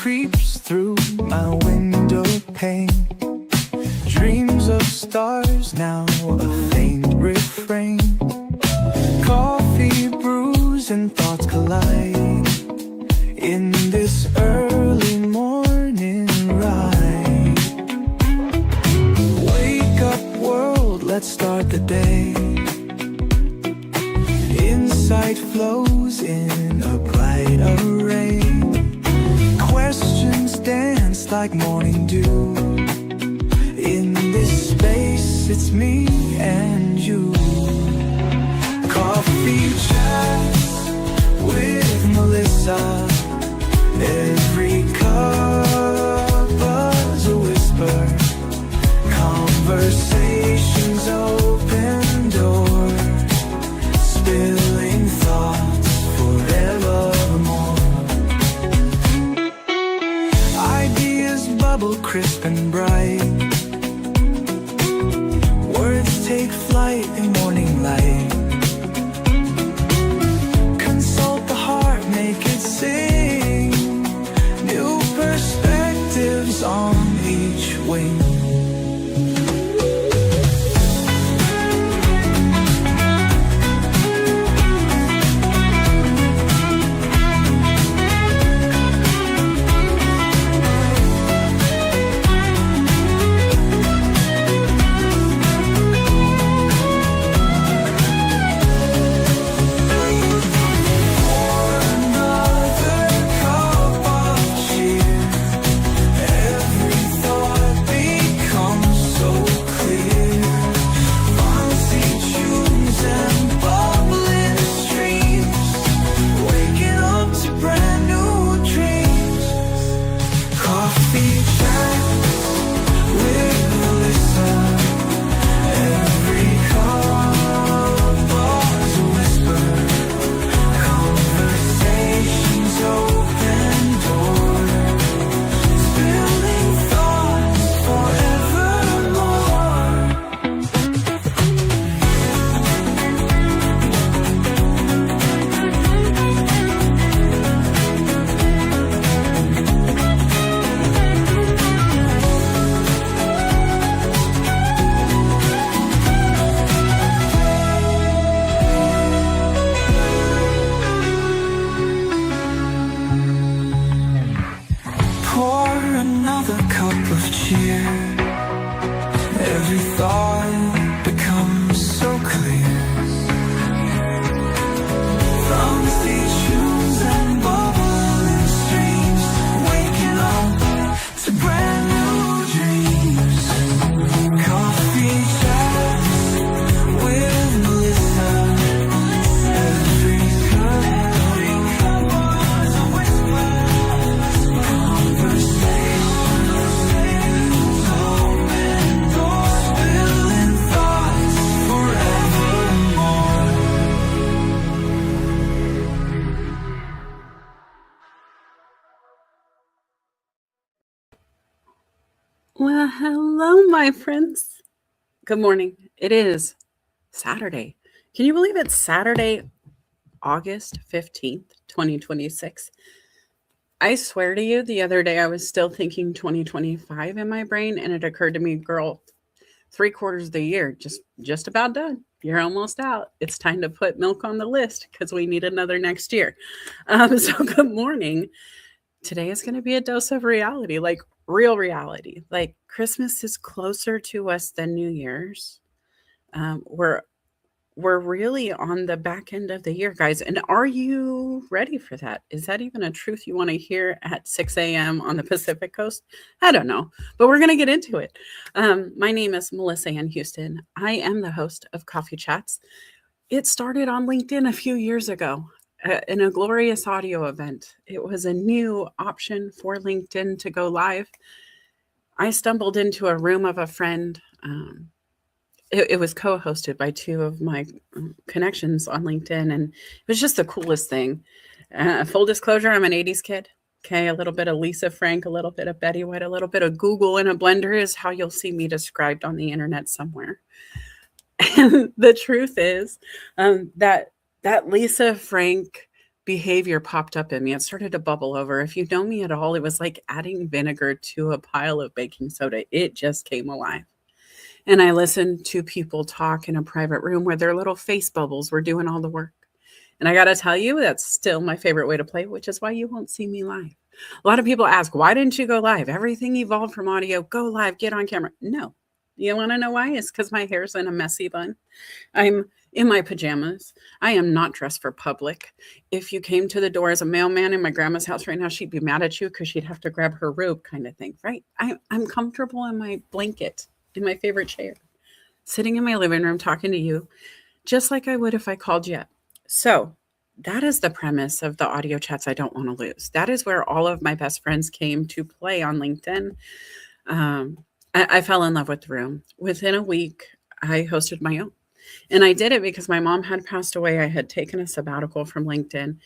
creeps through my window pane. Dreams of stars, now a faint refrain. Coffee brews and thoughts collide in this early morning ride. Wake up world, let's start the day. Insight flows in a bright array. Questions dance like morning dew. In this space, it's me and you. Coffee chats with Melissa. Every cup was a whisper. Conversations open doors, spilling thoughts forevermore. Ideas bubble crisp and bright. Words take flight in morning light. Consult the heart, make it sing. New perspectives on each wing. Another cup of cheer. Every thought becomes so clear. Fancy tunes and bubbling streams, waking up to brand new dreams. Coffee chats with Melissa. Every cup was a whisper. Conversation. Well, hello, my friends. Good morning. It is Saturday. Can you believe it's Saturday, August 15th, 2026? I swear to you, the other day I was still thinking 2025 in my brain, and it occurred to me, girl, 3/4 of the year, just about done. You're almost out. It's time to put milk on the list because we need another next year. So good morning. Today is going to be a dose of reality, like real reality. Like Christmas is closer to us than New Year's. We're really on the back end of the year, guys. And are you ready for that? Is that even a truth you want to hear at 6 a.m. on the Pacific Coast? I don't know, but we're going to get into it. My name is Melissa Ann Houston. I am the host of Coffee Chats. It started on LinkedIn a few years ago. In a glorious audio event. It was a new option for LinkedIn to go live. I stumbled into a room of a friend. It was co-hosted by two of my connections on LinkedIn, and it was just the coolest thing. Full disclosure, I'm an 80s kid. Okay, a little bit of Lisa Frank, a little bit of Betty White, a little bit of Google in a blender is how you'll see me described on the internet somewhere. And the truth is that Lisa Frank behavior popped up in me. It started to bubble over. If you know me at all, it was like adding vinegar to a pile of baking soda. It just came alive. And I listened to people talk in a private room where their little face bubbles were doing all the work. And I got to tell you, that's still my favorite way to play, which is why you won't see me live. A lot of people ask, why didn't you go live? Everything evolved from audio. Go live, get on camera. No. You want to know why? It's because my hair's in a messy bun. I'm in my pajamas. I am not dressed for public. If you came to the door as a mailman in my grandma's house right now, she'd be mad at you because she'd have to grab her robe kind of thing, right? I'm comfortable in my blanket, in my favorite chair, sitting in my living room talking to you, just like I would if I called you up. So that is the premise of the audio chats I don't want to lose. That is where all of my best friends came to play on LinkedIn. I fell in love with the room. Within a week, I hosted my own. And I did it because my mom had passed away. I had taken a sabbatical from LinkedIn.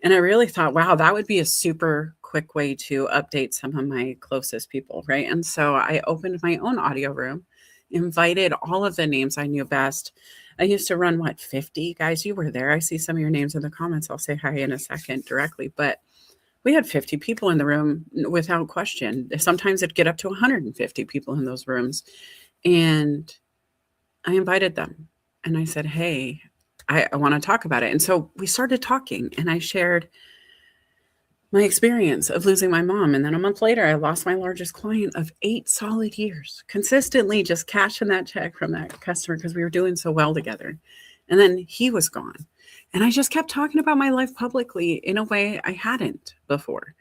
And I really thought, wow, that would be a super quick way to update some of my closest people, right? And so I opened my own audio room, invited all of the names I knew best. I used to run, 50? Guys, you were there. I see some of your names in the comments. I'll say hi in a second directly. But we had 50 people in the room without question. Sometimes it'd get up to 150 people in those rooms. And I invited them. And I said, hey, I want to talk about it. And so we started talking, and I shared my experience of losing my mom. And then a month later, I lost my largest client of 8 solid years, consistently just cashing that check from that customer because we were doing so well together. And then he was gone. And I just kept talking about my life publicly in a way I hadn't before.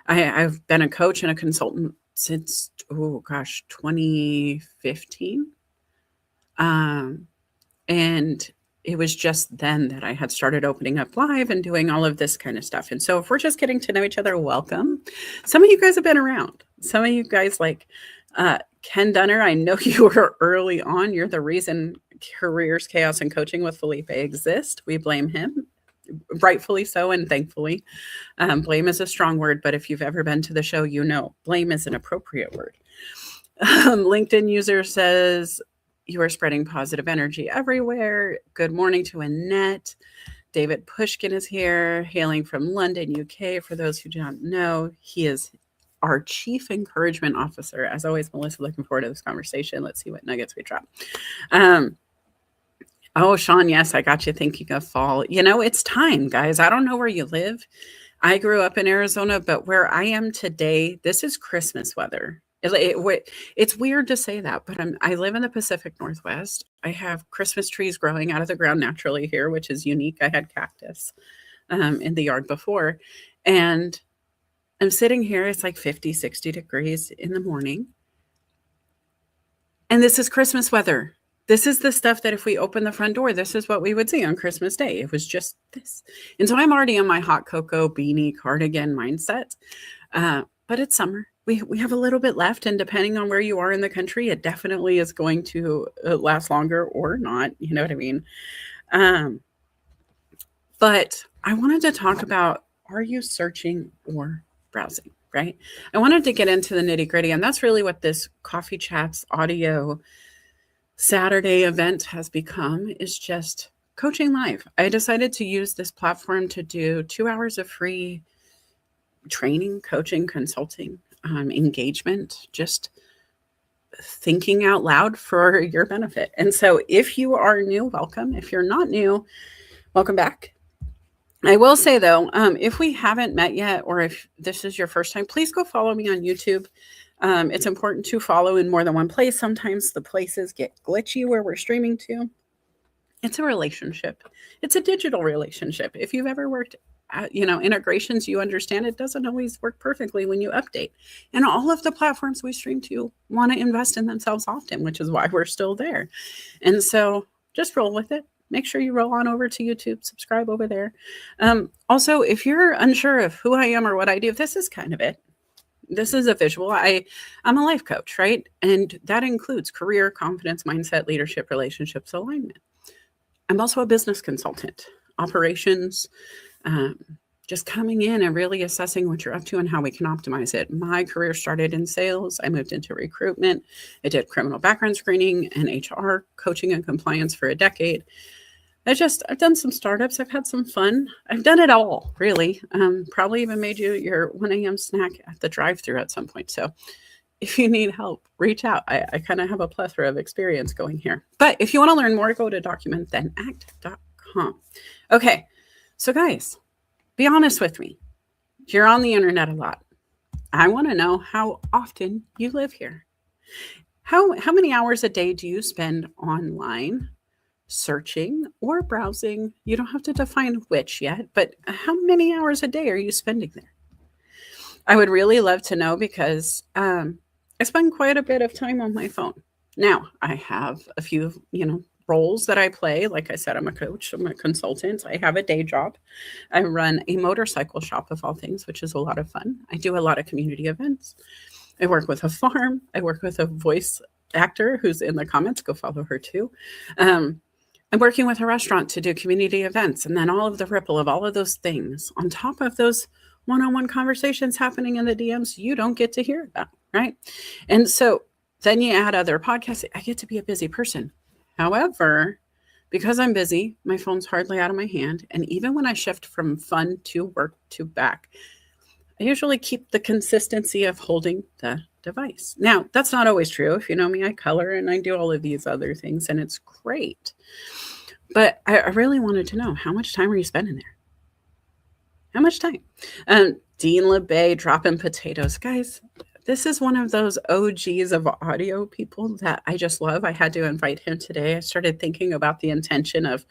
I've been a coach and a consultant since, 2015. And it was just then that I had started opening up live and doing all of this kind of stuff. And so if we're just getting to know each other, welcome. Some of you guys have been around. Some of you guys like Ken Dunner, I know you were early on. You're the reason Careers, Chaos, and Coaching with Felipe exist. We blame him, rightfully so and thankfully. Blame is a strong word, but if you've ever been to the show, you know blame is an appropriate word. LinkedIn user says, you are spreading positive energy everywhere. Good morning to Annette. David Pushkin is here, hailing from London, UK. For those who don't know, he is our Chief Encouragement Officer. As always, Melissa, looking forward to this conversation. Let's see what nuggets we drop. Oh, Sean, yes, I got you thinking of fall. It's time, guys. I don't know where you live. I grew up in Arizona, but where I am today, this is Christmas weather. It's weird to say that, but I live in the Pacific Northwest. I have Christmas trees growing out of the ground naturally here, which is unique. I had cactus in the yard before. And I'm sitting here. It's like 50, 60 degrees in the morning. And this is Christmas weather. This is the stuff that if we open the front door, this is what we would see on Christmas Day. It was just this. And so I'm already in my hot cocoa beanie cardigan mindset. But it's summer. We have a little bit left, and depending on where you are in the country, it definitely is going to last longer or not. You know what I mean? But I wanted to talk about, are you searching or browsing, right? I wanted to get into the nitty gritty, and that's really what this Coffee Chats audio Saturday event has become, is just coaching live. I decided to use this platform to do 2 hours of free training, coaching, consulting, engagement, just thinking out loud for your benefit. And so if you are new, welcome. If you're not new, welcome back. I will say though, if we haven't met yet, or if this is your first time, please go follow me on YouTube. It's important to follow in more than one place. Sometimes the places get glitchy where we're streaming to. It's a relationship. It's a digital relationship. If you've ever worked integrations, you understand it doesn't always work perfectly when you update. And all of the platforms we stream to want to invest in themselves often, which is why we're still there. And so just roll with it. Make sure you roll on over to YouTube, subscribe over there. Also, if you're unsure of who I am or what I do, this is kind of it. This is a visual. I'm a life coach, right? And that includes career, confidence, mindset, leadership, relationships, alignment. I'm also a business consultant, operations, just coming in and really assessing what you're up to and how we can optimize it. My career started in sales. I moved into recruitment. I did criminal background screening and HR coaching and compliance for a decade. I've done some startups. I've had some fun. I've done it all, really. Probably even made you your 1 a.m. snack at the drive-thru at some point. So if you need help, reach out. I kind of have a plethora of experience going here. But if you want to learn more, go to documentthenact.com. Okay, so guys, be honest with me. You're on the internet a lot. I want to know how often you live here. How many hours a day do you spend online searching or browsing? You don't have to define which yet, but how many hours a day are you spending there? I would really love to know because I spend quite a bit of time on my phone. Now, I have a few, roles that I play. Like I said, I'm a coach, I'm a consultant. I have a day job. I run a motorcycle shop of all things, which is a lot of fun. I do a lot of community events. I work with a farm. I work with a voice actor who's in the comments. Go follow her too. I'm working with a restaurant to do community events, and then all of the ripple of all of those things on top of those one-on-one conversations happening in the DMs you don't get to hear about, right? And so then you add other podcasts. I get to be a busy person. However, because I'm busy, my phone's hardly out of my hand. And even when I shift from fun to work to back, I usually keep the consistency of holding the device. Now, that's not always true. If you know me, I color and I do all of these other things, and it's great. But I really wanted to know, how much time are you spending there? How much time? Dean LeBay dropping potatoes. Guys, this is one of those OGs of audio people that I just love. I had to invite him today. I started thinking about the intention of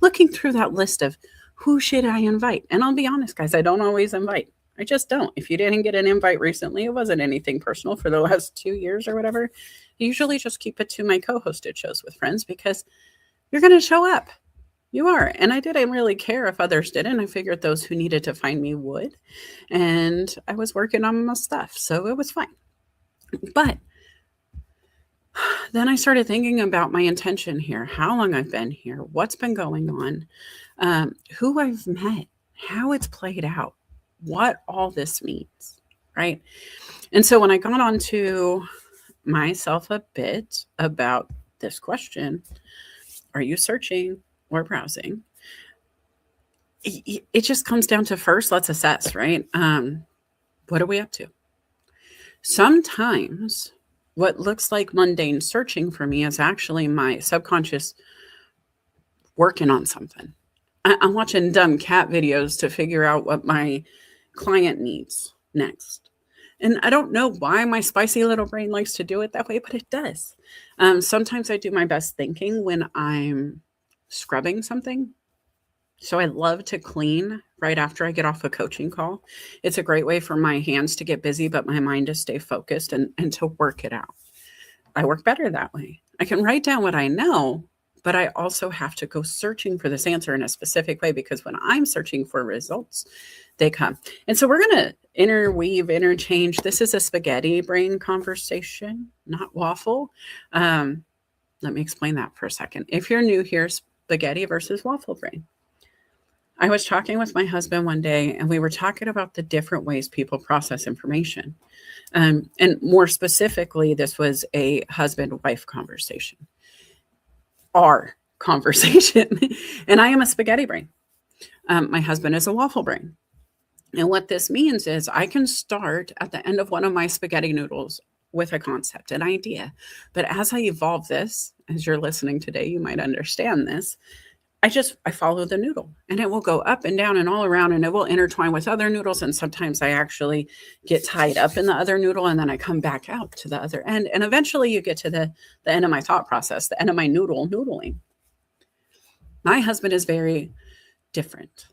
looking through that list of who should I invite? And I'll be honest, guys, I don't always invite. I just don't. If you didn't get an invite recently, it wasn't anything personal for the last 2 years or whatever. I usually just keep it to my co-hosted shows with friends because you're going to show up. You are. And I didn't really care if others didn't. I figured those who needed to find me would. And I was working on my stuff, so it was fine. But then I started thinking about my intention here, how long I've been here, what's been going on, who I've met, how it's played out, what all this means, right? And so when I got onto myself a bit about this question, are you searching or browsing? It just comes down to, first, let's assess, right? What are we up to? Sometimes what looks like mundane searching for me is actually my subconscious working on something. I'm watching dumb cat videos to figure out what my client needs next. And I don't know why my spicy little brain likes to do it that way, but it does. Sometimes I do my best thinking when I'm scrubbing something. So I love to clean right after I get off a coaching call. It's a great way for my hands to get busy, but my mind to stay focused and to work it out. I work better that way. I can write down what I know, but I also have to go searching for this answer in a specific way, because when I'm searching for results, they come. And so we're going to interchange. This is a spaghetti brain conversation, not waffle. Let me explain that for a second. If you're new here, spaghetti versus waffle brain. I was talking with my husband one day, and we were talking about the different ways people process information. And more specifically, this was a husband-wife conversation. Our conversation. And I am a spaghetti brain. My husband is a waffle brain. And what this means is I can start at the end of one of my spaghetti noodles with a concept, an idea. But as I evolve this, as you're listening today, you might understand this. I follow the noodle, and it will go up and down and all around, and it will intertwine with other noodles. And sometimes I actually get tied up in the other noodle, and then I come back out to the other end. And eventually you get to the end of my thought process, the end of my noodling. My husband is very different.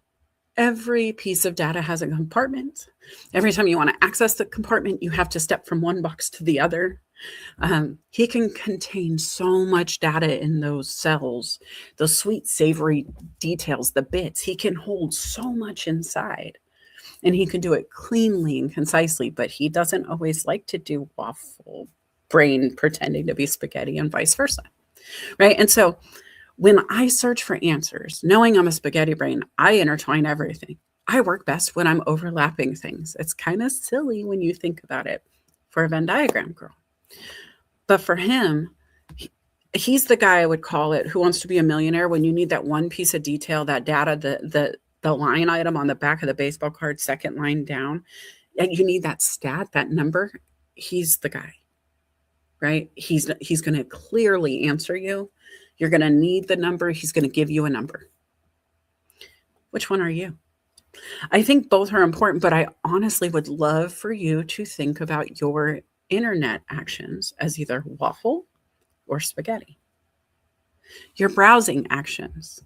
Every piece of data has a compartment. Every time you want to access the compartment, you have to step from one box to the other. He can contain so much data in those cells, those sweet, savory details, the bits. He can hold so much inside, and he can do it cleanly and concisely, but he doesn't always like to do waffle brain pretending to be spaghetti and vice versa, right? And so when I search for answers, knowing I'm a spaghetti brain, I intertwine everything. I work best when I'm overlapping things. It's kind of silly when you think about it for a Venn diagram girl. But for him, He's the guy I would call it Who Wants to Be a Millionaire when you need that one piece of detail, that data, the line item on the back of the baseball card, second line down, and you need that stat, that number. He's the guy, right? He's going to clearly answer you. You're going to need the number. He's going to give you a number. Which one are you? I think both are important, but I honestly would love for you to think about your internet actions as either waffle or spaghetti. Your browsing actions,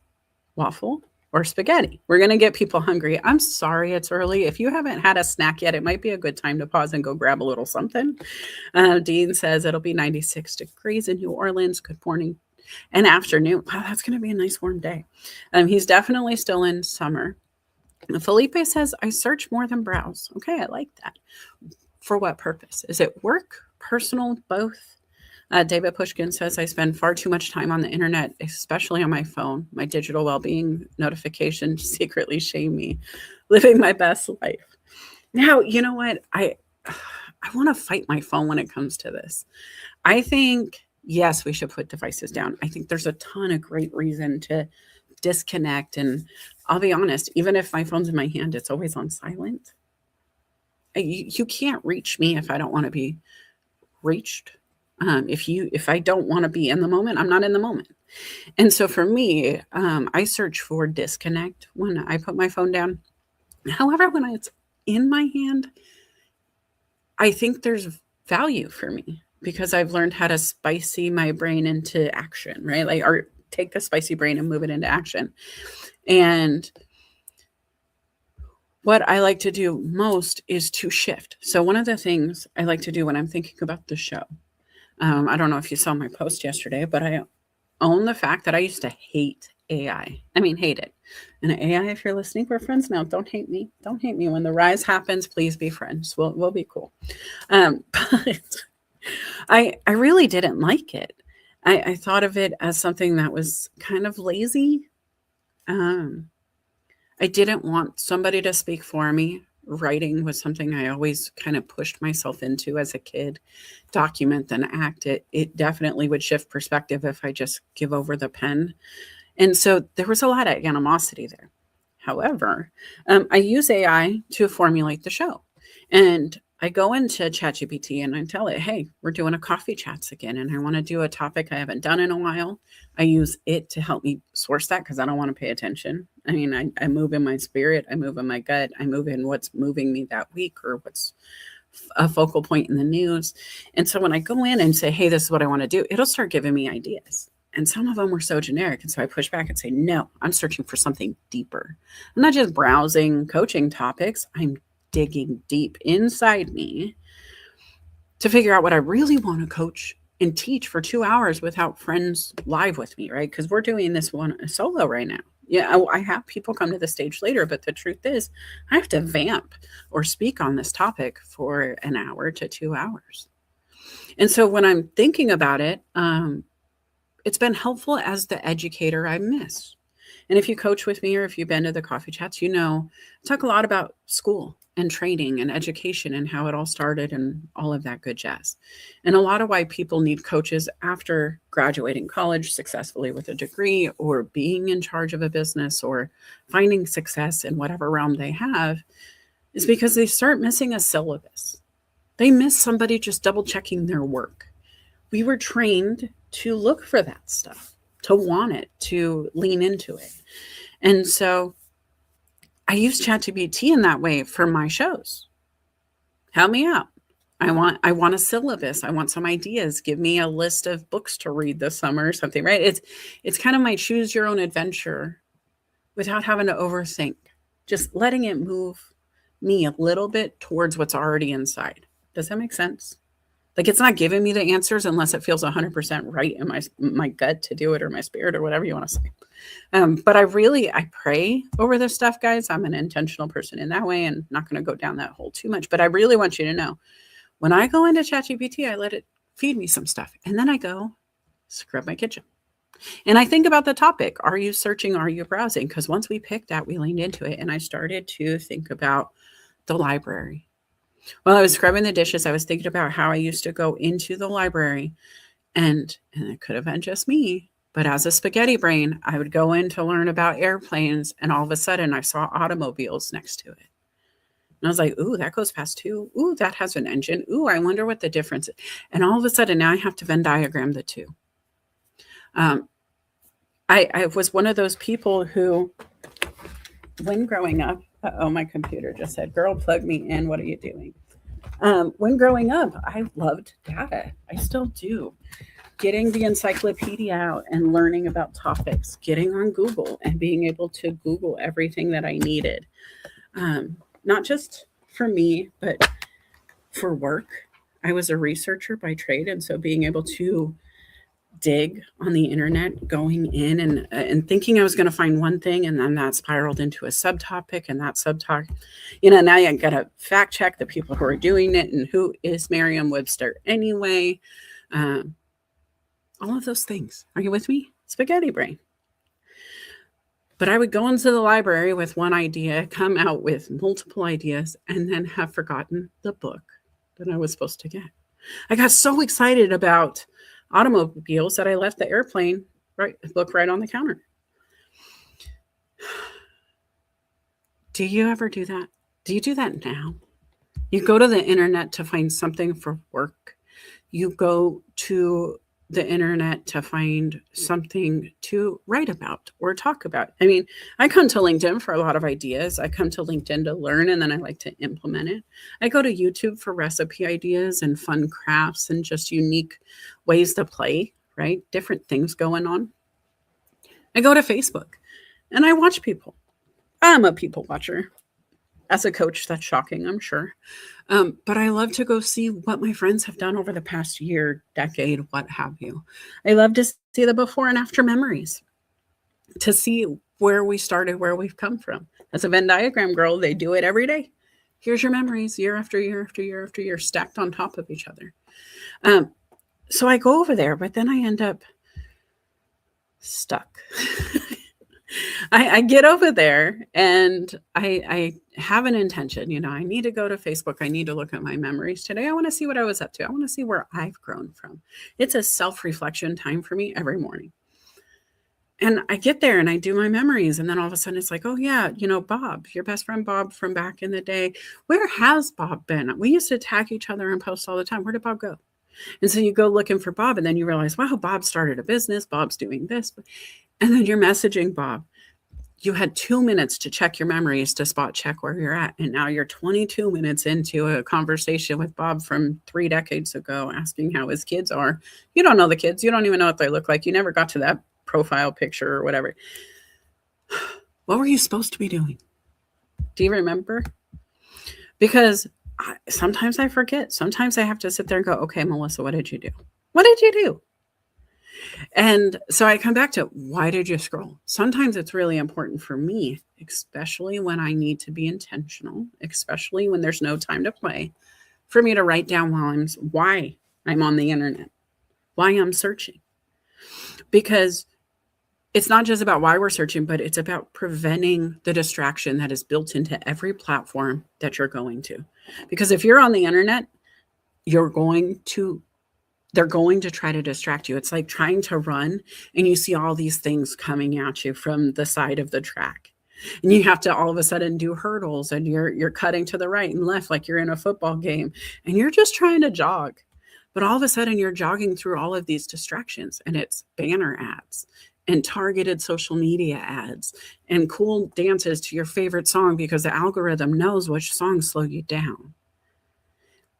waffle or spaghetti. We're going to get people hungry. I'm sorry it's early. If you haven't had a snack yet, it might be a good time to pause and go grab a little something. Dean says it'll be 96 degrees in New Orleans. Good morning and afternoon. Wow, that's going to be a nice warm day. He's definitely still in summer. Felipe says, I search more than browse. Okay, I like that. For what purpose? Is it work, personal, both? David Pushkin says, I spend far too much time on the internet, especially on my phone. My digital well-being notifications secretly shame me, living my best life. Now, you know what? I want to fight my phone when it comes to this. I think, yes, we should put devices down. I think there's a ton of great reason to disconnect. And I'll be honest, even if my phone's in my hand, it's always on silent. You can't reach me if I don't want to be reached. If I don't want to be in the moment, I'm not in the moment. And so for me, I search for disconnect when I put my phone down. However, when it's in my hand, I think there's value for me because I've learned how to spicy my brain into action, right? Like, or take the spicy brain and move it into action. And what I like to do most is to shift. So one of the things I like to do when I'm thinking about the show, I don't know if you saw my post yesterday, but I own the fact that I used to hate AI. I mean, hate it. And AI, if you're listening, we're friends now. Don't hate me. Don't hate me. When the rise happens, please be friends. We'll be cool. But I really didn't like it. I thought of it as something that was kind of lazy. I didn't want somebody to speak for me. Writing was something I always kind of pushed myself into as a kid. Document, then act. It definitely would shift perspective if I just give over the pen. And so there was a lot of animosity there. However, I use AI to formulate the show. And I go into ChatGPT and I tell it, hey, we're doing a coffee chats again. And I want to do a topic I haven't done in a while. I use it to help me source that because I don't want to pay attention. I mean, I move in my spirit. I move in my gut. I move in what's moving me that week or what's a focal point in the news. And so when I go in and say, hey, this is what I want to do, it'll start giving me ideas. And some of them were so generic. And so I push back and say, no, I'm searching for something deeper. I'm not just browsing coaching topics. I'm digging deep inside me to figure out what I really want to coach and teach for 2 hours without friends live with me, right? Because we're doing this one solo right now. Yeah, I have people come to the stage later, but the truth is I have to vamp or speak on this topic for an hour to 2 hours. And so when I'm thinking about it, it's been helpful as the educator I miss. And if you coach with me or if you've been to the coffee chats, you know, I talk a lot about school and training and education and how it all started and all of that good jazz. And a lot of why people need coaches after graduating college successfully with a degree or being in charge of a business or finding success in whatever realm they have is because they start missing a syllabus. They miss somebody just double checking their work. We were trained to look for that stuff, to want it, to lean into it. And so I use ChatGPT in that way for my shows. Help me out. I want a syllabus. I want some ideas. Give me a list of books to read this summer or something, right? It's kind of my choose your own adventure without having to overthink. Just letting it move me a little bit towards what's already inside. Does that make sense? Like it's not giving me the answers unless it feels 100% right in my gut to do it or my spirit or whatever you want to say. But I pray over this stuff, guys. I'm an intentional person in that way and not going to go down that hole too much. But I really want you to know when I go into ChatGPT, I let it feed me some stuff and then I go scrub my kitchen. And I think about the topic. Are you searching? Are you browsing? Because once we picked that, we leaned into it and I started to think about the library. While I was scrubbing the dishes, I was thinking about how I used to go into the library And it could have been just me. But as a spaghetti brain, I would go in to learn about airplanes, and all of a sudden I saw automobiles next to it. And I was like, ooh, that goes fast too. Ooh, that has an engine. Ooh, I wonder what the difference is. And all of a sudden now I have to Venn diagram the two. I was one of those people who, when growing up, my computer just said, girl, plug me in. What are you doing? When growing up, I loved data. I still do. Getting the encyclopedia out and learning about topics, getting on Google and being able to Google everything that I needed. Not just for me, but for work. I was a researcher by trade. And so being able to dig on the internet, going in and thinking I was going to find one thing, and then that spiraled into a subtopic, and that subtopic, now you got to fact check the people who are doing it and who is Merriam-Webster anyway. All of those things. Are you with me? Spaghetti brain. But I would go into the library with one idea, come out with multiple ideas, and then have forgotten the book that I was supposed to get. I got so excited about automobiles that I left the airplane book right on the counter. Do you ever do that? Do you do that now? You go to the internet to find something for work. You go to the internet to find something to write about or talk about. I mean, I come to LinkedIn for a lot of ideas. I come to LinkedIn to learn, and then I like to implement it. I go to YouTube for recipe ideas and fun crafts and just unique ways to play, right? Different things going on. I go to Facebook and I watch people. I'm a people watcher. As a coach, that's shocking, I'm sure. But I love to go see what my friends have done over the past year, decade, what have you. I love to see the before and after memories, to see where we started, where we've come from. As a Venn diagram girl, they do it every day. Here's your memories year after year after year after year, stacked on top of each other. So I go over there, but then I end up stuck. I get over there and I have an intention, I need to go to Facebook. I need to look at my memories today. I want to see what I was up to. I want to see where I've grown from. It's a self-reflection time for me every morning. And I get there and I do my memories. And then all of a sudden it's like, oh yeah, Bob, your best friend Bob from back in the day. Where has Bob been? We used to tag each other and post all the time. Where did Bob go? And so you go looking for Bob, and then you realize, wow, Bob started a business. Bob's doing this. And then you're messaging Bob. You had 2 minutes to check your memories to spot check where you're at. And now you're 22 minutes into a conversation with Bob from 3 decades ago, asking how his kids are. You don't know the kids. You don't even know what they look like. You never got to that profile picture or whatever. What were you supposed to be doing? Do you remember? Because sometimes I forget. Sometimes I have to sit there and go, okay, Melissa, what did you do? What did you do? And so I come back to, why did you scroll? Sometimes it's really important for me, especially when I need to be intentional, especially when there's no time to play, for me to write down why I'm on the internet, why I'm searching. Because it's not just about why we're searching, but it's about preventing the distraction that is built into every platform that you're going to. Because if you're on the internet, they're going to try to distract you. It's like trying to run and you see all these things coming at you from the side of the track. And you have to all of a sudden do hurdles, and you're cutting to the right and left like you're in a football game, and you're just trying to jog. But all of a sudden you're jogging through all of these distractions, and it's banner ads and targeted social media ads and cool dances to your favorite song because the algorithm knows which songs slow you down.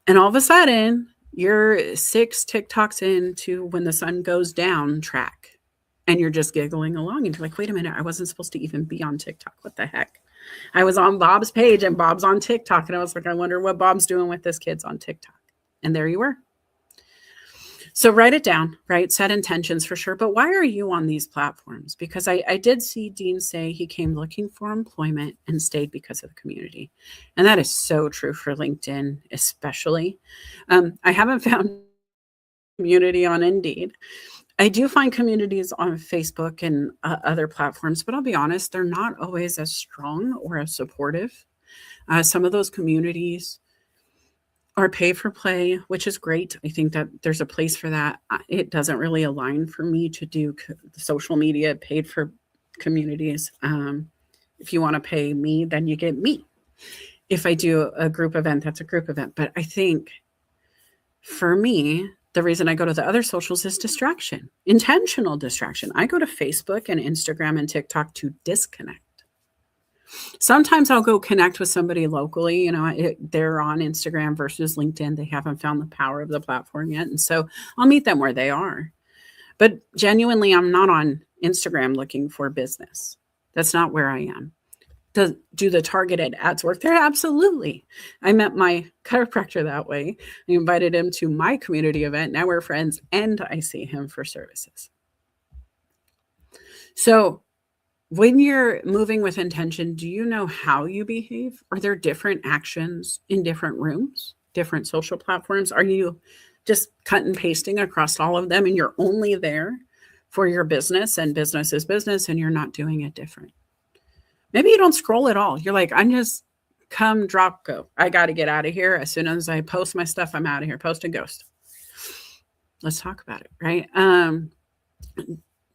And all of a sudden you're 6 TikToks into When the Sun Goes Down track, and you're just giggling along, and you're like, wait a minute, I wasn't supposed to even be on TikTok. What the heck? I was on Bob's page and Bob's on TikTok, and I was like, I wonder what Bob's doing with this kid's on TikTok. And there you were. So write it down, right? Set intentions for sure. But why are you on these platforms? Because I did see Dean say he came looking for employment and stayed because of the community. And that is so true for LinkedIn, especially. I haven't found community on Indeed. I do find communities on Facebook and other platforms, but I'll be honest, they're not always as strong or as supportive. Some of those communities or pay for play, which is great. I think that there's a place for that. It doesn't really align for me to do social media paid for communities. If you want to pay me, then you get me. If I do a group event, that's a group event. But I think for me, the reason I go to the other socials is distraction, intentional distraction. I go to Facebook and Instagram and TikTok to disconnect. Sometimes I'll go connect with somebody locally. They're on Instagram versus LinkedIn. They haven't found the power of the platform yet. And so I'll meet them where they are. But genuinely, I'm not on Instagram looking for business. That's not where I am. Do the targeted ads work there? Absolutely. I met my chiropractor that way. I invited him to my community event. Now we're friends, and I see him for services. So when you're moving with intention, do you know how you behave? Are there different actions in different rooms, different social platforms? Are you just cut and pasting across all of them and you're only there for your business and business is business and you're not doing it different? Maybe you don't scroll at all. You're like, I'm just come, drop, go. I got to get out of here. As soon as I post my stuff, I'm out of here. Post and ghost. Let's talk about it, right?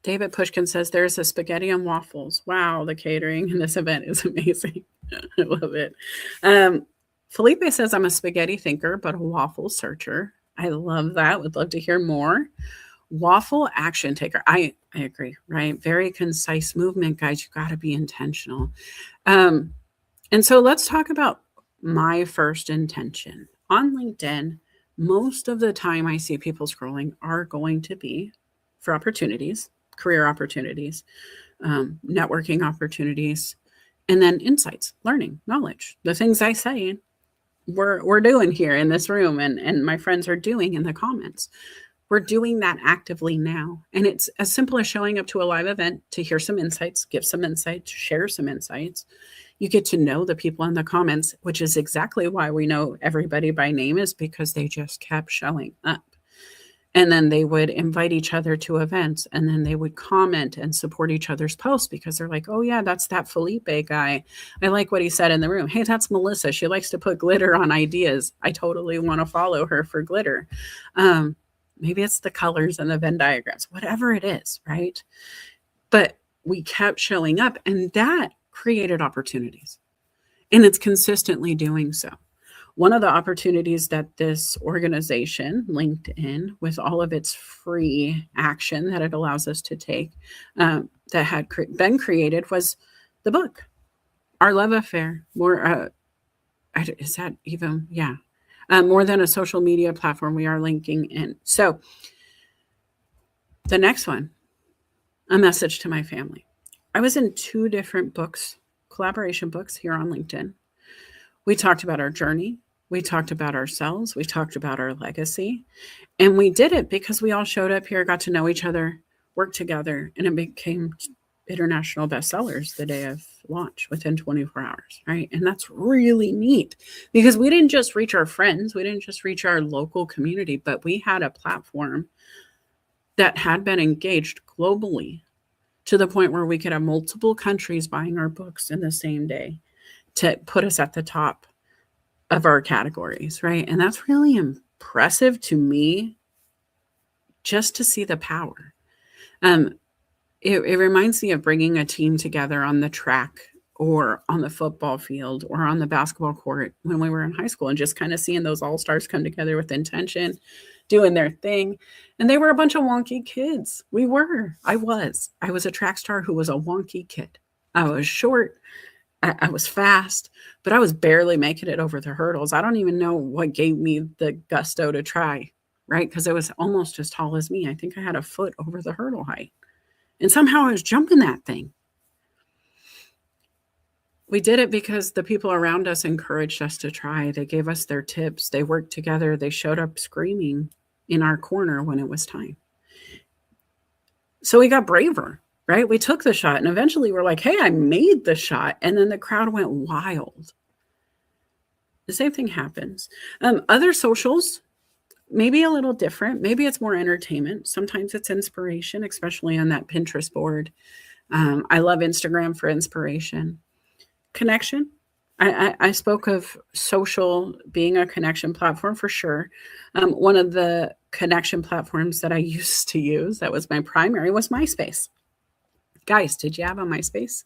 David Pushkin says there's a spaghetti and waffles. Wow, the catering in this event is amazing. I love it. Felipe says I'm a spaghetti thinker, but a waffle searcher. I love that. Would love to hear more. Waffle action taker. I agree, right? Very concise movement, guys. You got to be intentional. And so let's talk about my first intention. On LinkedIn, most of the time I see people scrolling are going to be for opportunities, career opportunities, networking opportunities, and then insights, learning, knowledge, the things I say we're doing here in this room and my friends are doing in the comments. We're doing that actively now. And it's as simple as showing up to a live event to hear some insights, give some insights, share some insights. You get to know the people in the comments, which is exactly why we know everybody by name, is because they just kept showing up. And then they would invite each other to events, and then they would comment and support each other's posts because they're like, oh yeah, that's that Felipe guy. I like what he said in the room. Hey, that's Melissa. She likes to put glitter on ideas. I totally want to follow her for glitter. Maybe it's the colors and the Venn diagrams, whatever it is, right? But we kept showing up, and that created opportunities. And it's consistently doing so. One of the opportunities that this organization, LinkedIn, with all of its free action that it allows us to take, that had been created, was the book, Our Love Affair. More, is that even? Yeah. More than a social media platform, we are linking in. So the next one, a message to my family. I was in 2 different books, collaboration books here on LinkedIn. We talked about our journey. We talked about ourselves. We talked about our legacy. And we did it because we all showed up here, got to know each other, worked together, and it became international bestsellers the day of launch within 24 hours, right? And that's really neat because we didn't just reach our friends. We didn't just reach our local community, but we had a platform that had been engaged globally to the point where we could have multiple countries buying our books in the same day to put us at the top of our categories, right? And that's really impressive to me just to see the power. It reminds me of bringing a team together on the track or on the football field or on the basketball court when we were in high school and just kind of seeing those all-stars come together with intention, doing their thing. And they were a bunch of wonky kids. I was a track star who was a wonky kid. I was short. I was fast, but I was barely making it over the hurdles. I don't even know what gave me the gusto to try, right? Because it was almost as tall as me. I think I had a foot over the hurdle height. And somehow I was jumping that thing. We did it because the people around us encouraged us to try. They gave us their tips. They worked together. They showed up screaming in our corner when it was time. So we got braver, right? We took the shot, and eventually we're like, hey, I made the shot. And then the crowd went wild. The same thing happens. Other socials, maybe a little different. Maybe it's more entertainment. Sometimes it's inspiration, especially on that Pinterest board. I love Instagram for inspiration. Connection. I spoke of social being a connection platform for sure. One of the connection platforms that I used to use, that was my primary, was MySpace. Guys, did you have a MySpace?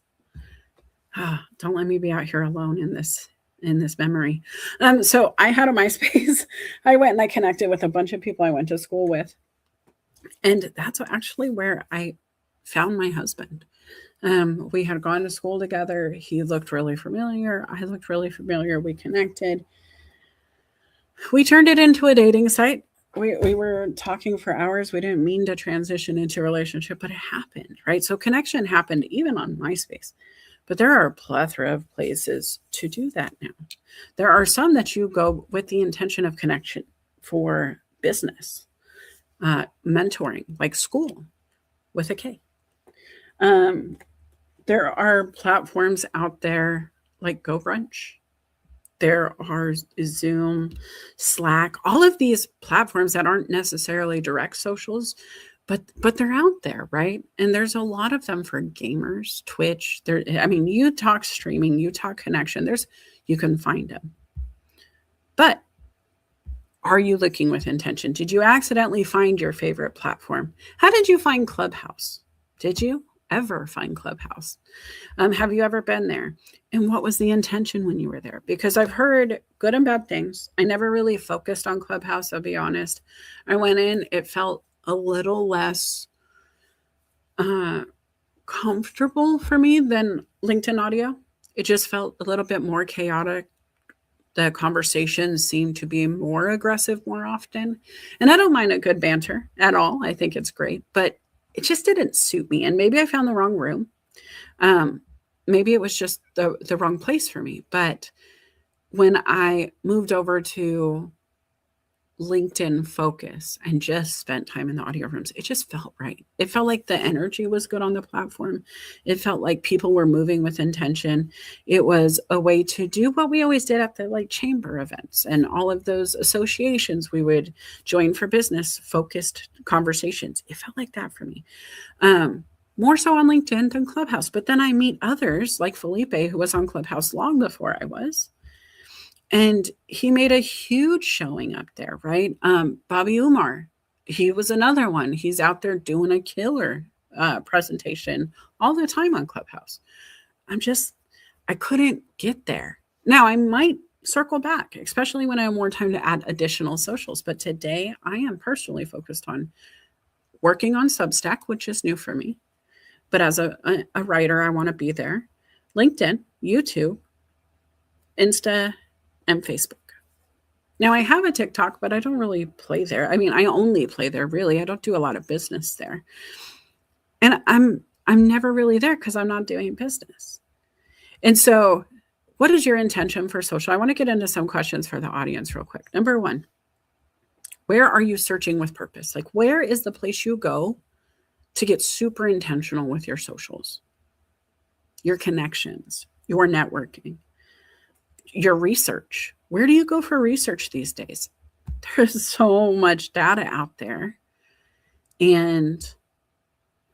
Don't let me be out here alone in this memory. So I had a MySpace. I went and I connected with a bunch of people I went to school with, and that's actually where I found my husband. We had gone to school together. He looked really familiar. I looked really familiar. We connected. We turned it into a dating site. We were talking for hours. We didn't mean to transition into a relationship, but it happened, right? So connection happened even on MySpace. But there are a plethora of places to do that now. There are some that you go with the intention of connection for business, mentoring, like school with a K. There are platforms out there like GoBrunch. There are Zoom, Slack, all of these platforms that aren't necessarily direct socials, but they're out there, right? And there's a lot of them for gamers, Twitch. There, I mean, you talk streaming, you talk connection. You can find them. But are you looking with intention? Did you accidentally find your favorite platform? How did you find Clubhouse? Did you ever find Clubhouse? Have you ever been there? And what was the intention when you were there? Because I've heard good and bad things. I never really focused on Clubhouse, I'll be honest. I went in, it felt a little less comfortable for me than LinkedIn Audio. It just felt a little bit more chaotic. The conversations seem to be more aggressive more often. And I don't mind a good banter at all. I think it's great, but it just didn't suit me. And maybe I found the wrong room. Maybe it was just the wrong place for me. But when I moved over to LinkedIn Focus and just spent time in the audio rooms, it just felt right. It felt like the energy was good on the platform. It felt like people were moving with intention. It was a way to do what we always did at the like chamber events and all of those associations we would join for business focused conversations. It felt like that for me. More so on LinkedIn than Clubhouse. But then I meet others like Felipe, who was on Clubhouse long before I was. And he made a huge showing up there, right? Bobby Umar, he was another one. He's out there doing a killer presentation all the time on Clubhouse. I couldn't get there. Now I might circle back, especially when I have more time to add additional socials. But today I am personally focused on working on Substack, which is new for me. But as a writer, I want to be there. LinkedIn, YouTube, Insta, and Facebook. Now I have a TikTok, but I don't really play there. I mean, I only play there really. I don't do a lot of business there. And I'm never really there because I'm not doing business. And so what is your intention for social? I want to get into some questions for the audience real quick. Number one, where are you searching with purpose? Like, where is the place you go to get super intentional with your socials, your connections, your networking, your research? Where do you go for research these days? There's so much data out there. And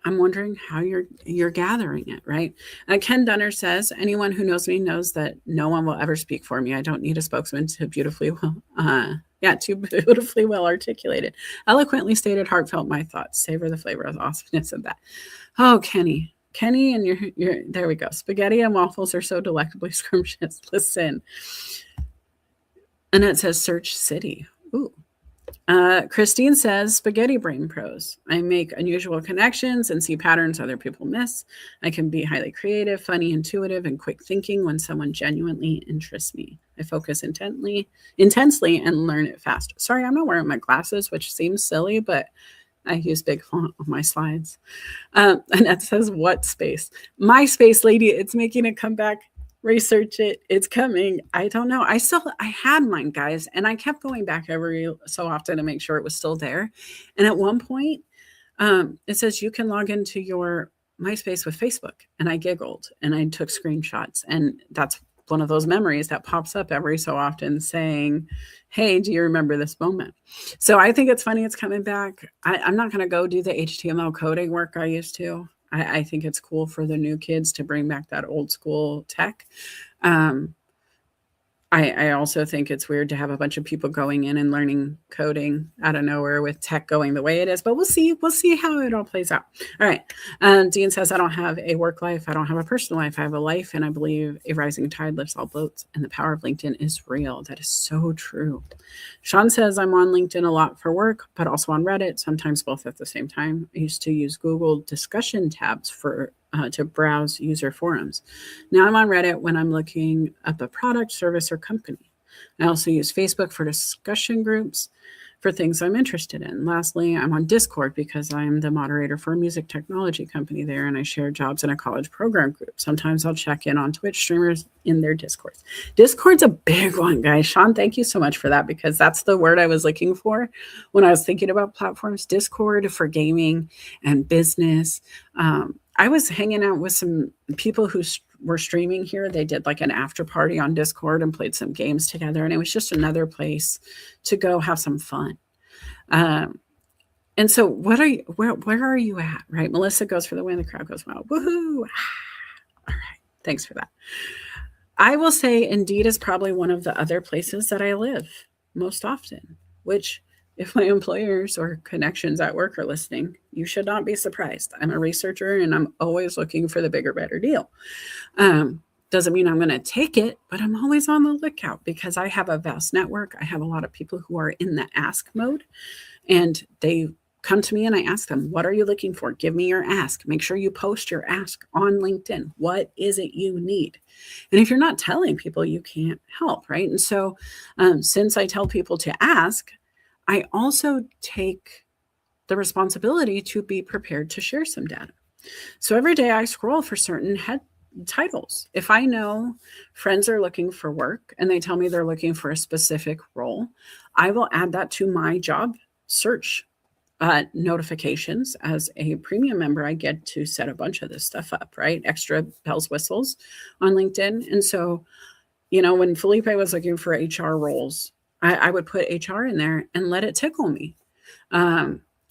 I'm wondering how you're gathering it, right? Ken Dunner says, anyone who knows me knows that no one will ever speak for me. I don't need a spokesman to beautifully well articulated, eloquently stated, heartfelt my thoughts, savor the flavor of the awesomeness of that. Oh, Kenny, and you're there we go. Spaghetti and waffles are so delectably scrumptious. Listen. And it says search city. Ooh. Christine says spaghetti brain pros. I make unusual connections and see patterns other people miss. I can be highly creative, funny, intuitive, and quick thinking when someone genuinely interests me. I focus intensely and learn it fast. Sorry, I'm not wearing my glasses, which seems silly, but I use big font on my slides. And that says what space? My space, lady, it's making a comeback. Research it. It's coming. I don't know. I had mine, guys, and I kept going back every so often to make sure it was still there. And at one point, it says you can log into your MySpace with Facebook. And I giggled and I took screenshots. And that's one of those memories that pops up every so often saying, hey, do you remember this moment? So I think it's funny it's coming back. I'm not going to go do the HTML coding work I used to. I think it's cool for the new kids to bring back that old school tech. I also think it's weird to have a bunch of people going in and learning coding out of nowhere with tech going the way it is, but we'll see. We'll see how it all plays out. All right. Dean says, I don't have a work life. I don't have a personal life. I have a life, and I believe a rising tide lifts all boats, and the power of LinkedIn is real. That is so true. Sean says, I'm on LinkedIn a lot for work, but also on Reddit, sometimes both at the same time. I used to use Google discussion tabs to browse user forums. Now I'm on Reddit when I'm looking up a product, service, or company. I also use Facebook for discussion groups for things I'm interested in. Lastly, I'm on Discord because I'm the moderator for a music technology company there, and I share jobs in a college program group. Sometimes I'll check in on Twitch streamers in their Discords. Discord's a big one, guys. Sean, thank you so much for that, because that's the word I was looking for when I was thinking about platforms. Discord for gaming and business. I was hanging out with some people who were streaming here. They did like an after party on Discord and played some games together. And it was just another place to go have some fun. And so where are you at? Right. Melissa goes for the win. The crowd goes, wow. Woohoo. All right. Thanks for that. I will say Indeed is probably one of the other places that I live most often, which, if my employers or connections at work are listening, you should not be surprised. I'm a researcher and I'm always looking for the bigger, better deal. Doesn't mean I'm going to take it, but I'm always on the lookout because I have a vast network. I have a lot of people who are in the ask mode, and they come to me and I ask them, what are you looking for? Give me your ask. Make sure you post your ask on LinkedIn. What is it you need? And if you're not telling people, you can't help, right? And so since I tell people to ask, I also take the responsibility to be prepared to share some data. So every day I scroll for certain head titles. If I know friends are looking for work and they tell me they're looking for a specific role, I will add that to my job search notifications. As a premium member, I get to set a bunch of this stuff up, right? Extra bells, whistles on LinkedIn. And so, when Felipe was looking for HR roles, I would put HR in there and let it tickle me.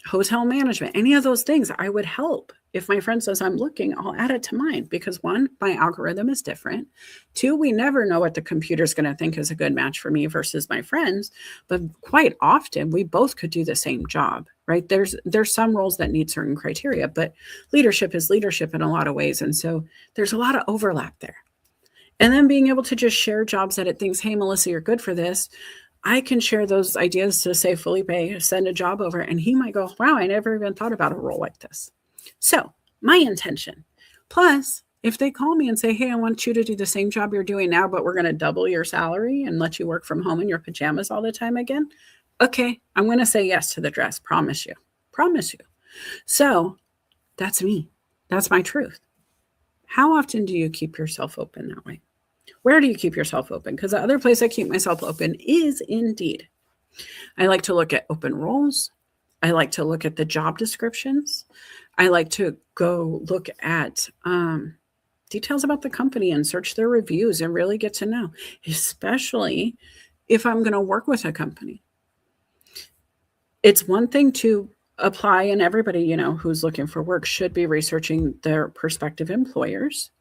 Hotel management, any of those things, I would help. If my friend says I'm looking, I'll add it to mine because 1, my algorithm is different. 2, we never know what the computer's going to think is a good match for me versus my friends. But quite often we both could do the same job, right? There's some roles that need certain criteria, but leadership is leadership in a lot of ways. And so there's a lot of overlap there. And then being able to just share jobs that it thinks, hey, Melissa, you're good for this. I can share those ideas to, say, Felipe, send a job over, and he might go, wow, I never even thought about a role like this. So my intention. Plus, if they call me and say, hey, I want you to do the same job you're doing now, but we're going to double your salary and let you work from home in your pajamas all the time again. Okay, I'm going to say yes to the dress. Promise you. Promise you. So that's me. That's my truth. How often do you keep yourself open that way? Where do you keep yourself open? Because the other place I keep myself open is Indeed. I like to look at open roles. I like to look at the job descriptions. I like to go look at details about the company and search their reviews and really get to know, especially if I'm going to work with a company. It's one thing to apply, and everybody, who's looking for work should be researching their prospective employers.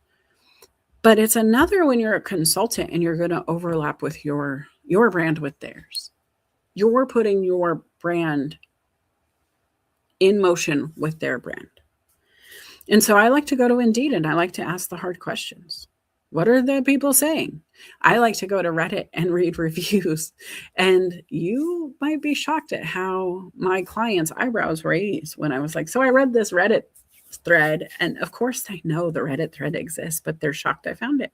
But it's another when you're a consultant and you're going to overlap with your brand with theirs. You're putting your brand in motion with their brand. And so I like to go to Indeed and I like to ask the hard questions. What are the people saying? I like to go to Reddit and read reviews. And you might be shocked at how my clients' eyebrows raised when I was like, so I read this Reddit thread, and of course they know the Reddit thread exists, but they're shocked I found it.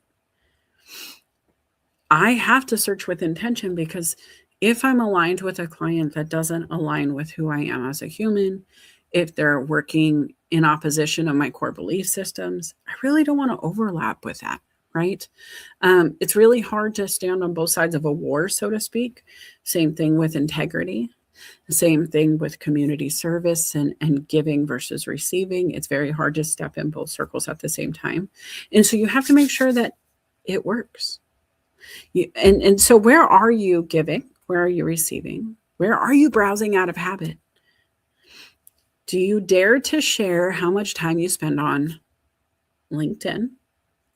I have to search with intention, because if I'm aligned with a client that doesn't align with who I am as a human, if they're working in opposition of my core belief systems, I really don't want to overlap with that, right? It's really hard to stand on both sides of a war, so to speak. Same thing with integrity. The same thing with community service and giving versus receiving. It's very hard to step in both circles at the same time. And so you have to make sure that it works. And so where are you giving? Where are you receiving? Where are you browsing out of habit? Do you dare to share how much time you spend on LinkedIn,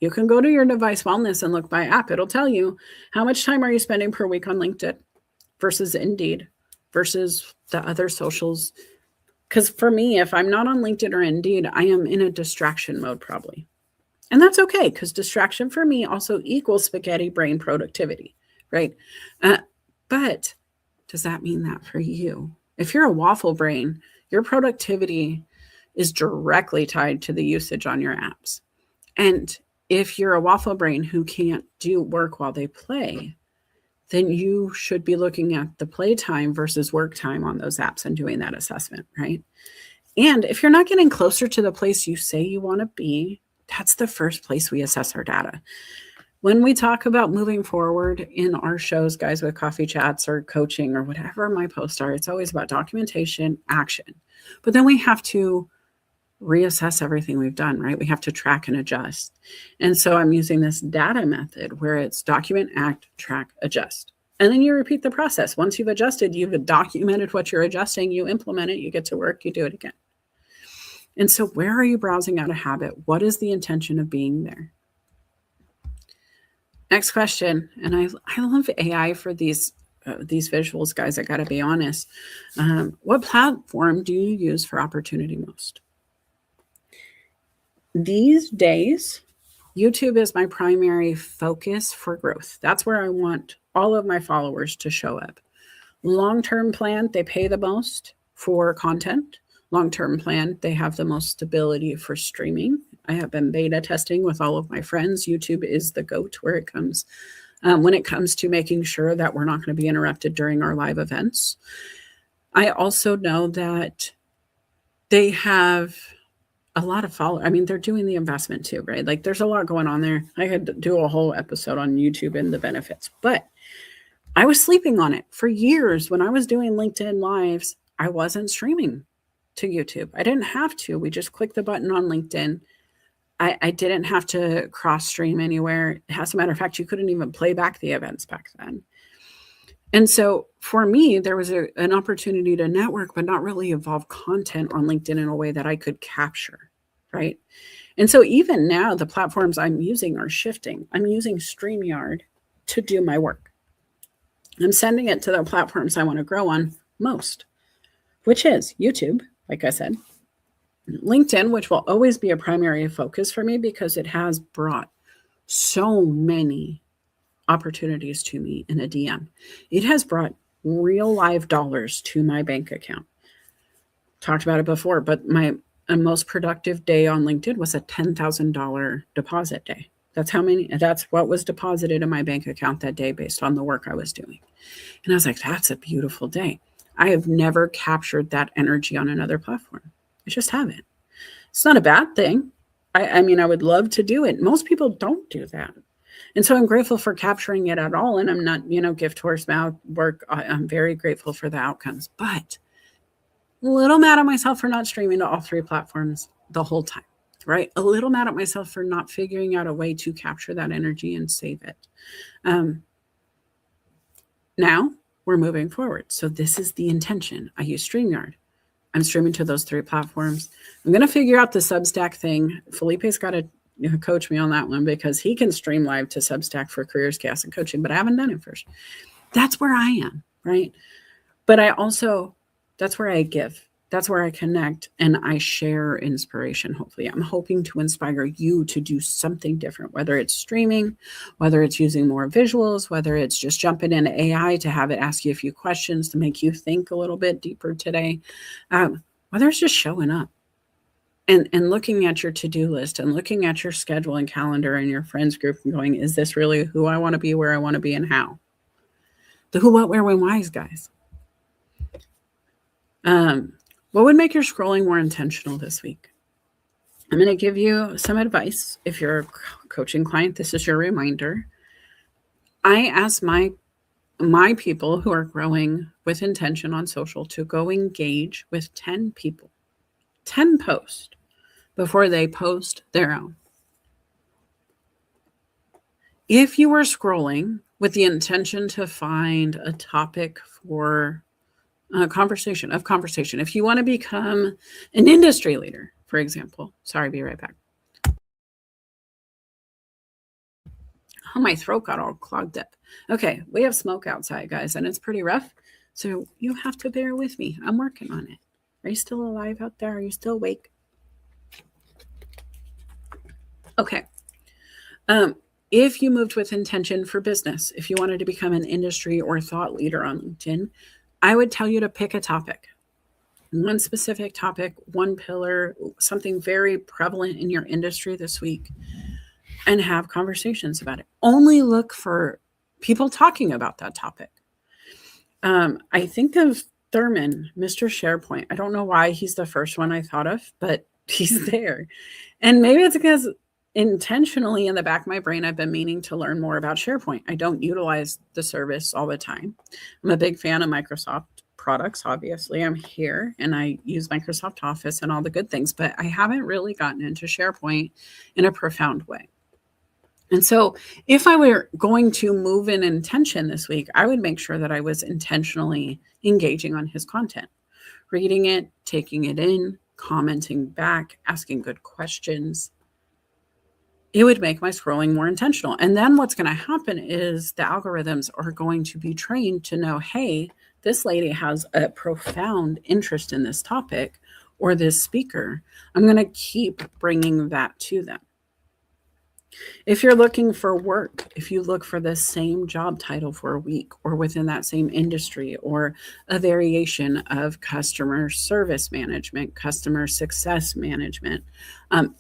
You can go to your device wellness and look by app. It'll tell you how much time are you spending per week on LinkedIn versus Indeed versus the other socials. Because for me, if I'm not on LinkedIn or Indeed, I am in a distraction mode probably. And that's okay, because distraction for me also equals spaghetti brain productivity, right? But does that mean that for you? If you're a waffle brain, your productivity is directly tied to the usage on your apps. And if you're a waffle brain who can't do work while they play, then you should be looking at the playtime versus work time on those apps and doing that assessment, right? And if you're not getting closer to the place you say you want to be, that's the first place we assess our data. When we talk about moving forward in our shows, Guys with Coffee Chats or coaching or whatever my posts are, it's always about documentation, action. But then we have to reassess everything we've done, right? We have to track and adjust. And so I'm using this data method where it's document, act, track, adjust. And then you repeat the process. Once you've adjusted, you've documented what you're adjusting, you implement it, you get to work, you do it again. And so where are you browsing out of habit? What is the intention of being there? Next question. And I love AI for these visuals, guys. I got to be honest. What platform do you use for opportunity most? These days, YouTube is my primary focus for growth. That's where I want all of my followers to show up. Long-term plan, they pay the most for content. Long-term plan, they have the most stability for streaming. I have been beta testing with all of my friends. YouTube is the GOAT where it comes when it comes to making sure that we're not going to be interrupted during our live events. I also know that they have a lot of followers. I mean, they're doing the investment too, right? Like there's a lot going on there. I had to do a whole episode on YouTube and the benefits, but I was sleeping on it for years. When I was doing LinkedIn lives, I wasn't streaming to YouTube. I didn't have to. We just clicked the button on LinkedIn. I didn't have to cross stream anywhere. As a matter of fact, you couldn't even play back the events back then. And so for me, there was an opportunity to network, but not really evolve content on LinkedIn in a way that I could capture, right? And so even now, the platforms I'm using are shifting. I'm using StreamYard to do my work. I'm sending it to the platforms I want to grow on most, which is YouTube, like I said, LinkedIn, which will always be a primary focus for me because it has brought so many opportunities to me in a DM. It has brought real live dollars to my bank account. Talked about it before, but my most productive day on LinkedIn was a $10,000 deposit day. That's what was deposited in my bank account that day based on the work I was doing. And I was like, that's a beautiful day. I have never captured that energy on another platform. I just haven't. It's not a bad thing. I mean, I would love to do it. Most people don't do that. And so I'm grateful for capturing it at all. And I'm not, gift horse mouth work. I'm very grateful for the outcomes, but a little mad at myself for not streaming to all three platforms the whole time, right? A little mad at myself for not figuring out a way to capture that energy and save it. Now we're moving forward. So this is the intention. I use StreamYard. I'm streaming to those three platforms. I'm going to figure out the Substack thing. Felipe's got to coach me on that one because he can stream live to Substack for careers, chaos, and coaching, but I haven't done it first. That's where I am, right? But that's where I give. That's where I connect and I share inspiration. Hopefully, I'm hoping to inspire you to do something different, whether it's streaming, whether it's using more visuals, whether it's just jumping into AI to have it ask you a few questions to make you think a little bit deeper today, whether it's just showing up and looking at your to-do list and looking at your schedule and calendar and your friends group and going, is this really who I want to be, where I want to be, and how? The who, what, where, when, whys, guys. What would make your scrolling more intentional this week? I'm going to give you some advice. If you're a coaching client, this is your reminder. I ask my people who are growing with intention on social to go engage with 10 people, 10 posts before they post their own. If you are scrolling with the intention to find a topic for conversation, if you want to become an industry leader, for example, sorry, be right back. Oh, my throat got all clogged up. Okay, we have smoke outside, guys, and it's pretty rough. So you have to bear with me. I'm working on it. Are you still alive out there? Are you still awake? Okay. If you moved with intention for business, if you wanted to become an industry or thought leader on LinkedIn, I would tell you to pick a topic. One specific topic, one pillar, something very prevalent in your industry this week, and have conversations about it. Only look for people talking about that topic. I think of Thurman, Mr. SharePoint. I don't know why he's the first one I thought of, but he's there. And maybe it's because intentionally in the back of my brain, I've been meaning to learn more about SharePoint. I don't utilize the service all the time. I'm a big fan of Microsoft products. Obviously, I'm here and I use Microsoft Office and all the good things, but I haven't really gotten into SharePoint in a profound way. And so if I were going to move in intention this week, I would make sure that I was intentionally engaging on his content, reading it, taking it in, commenting back, asking good questions. It would make my scrolling more intentional. And then what's going to happen is the algorithms are going to be trained to know, hey, this lady has a profound interest in this topic or this speaker. I'm going to keep bringing that to them. If you're looking for work, if you look for the same job title for a week or within that same industry or a variation of customer service management, customer success management,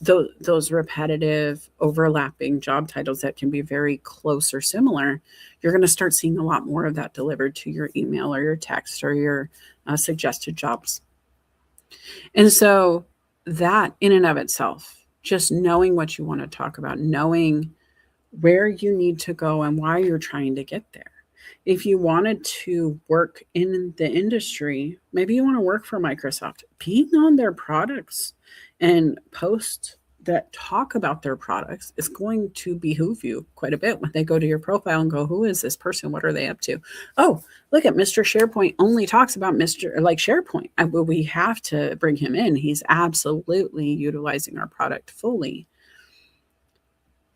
those repetitive overlapping job titles that can be very close or similar, you're going to start seeing a lot more of that delivered to your email or your text or your suggested jobs. And so that in and of itself, just knowing what you want to talk about, knowing where you need to go and why you're trying to get there. If you wanted to work in the industry, maybe you want to work for Microsoft, being on their products and posts that talk about their products is going to behoove you quite a bit when they go to your profile and go, who is this person? What are they up to? Oh, look at Mr. SharePoint only talks about SharePoint. We have to bring him in. He's absolutely utilizing our product fully.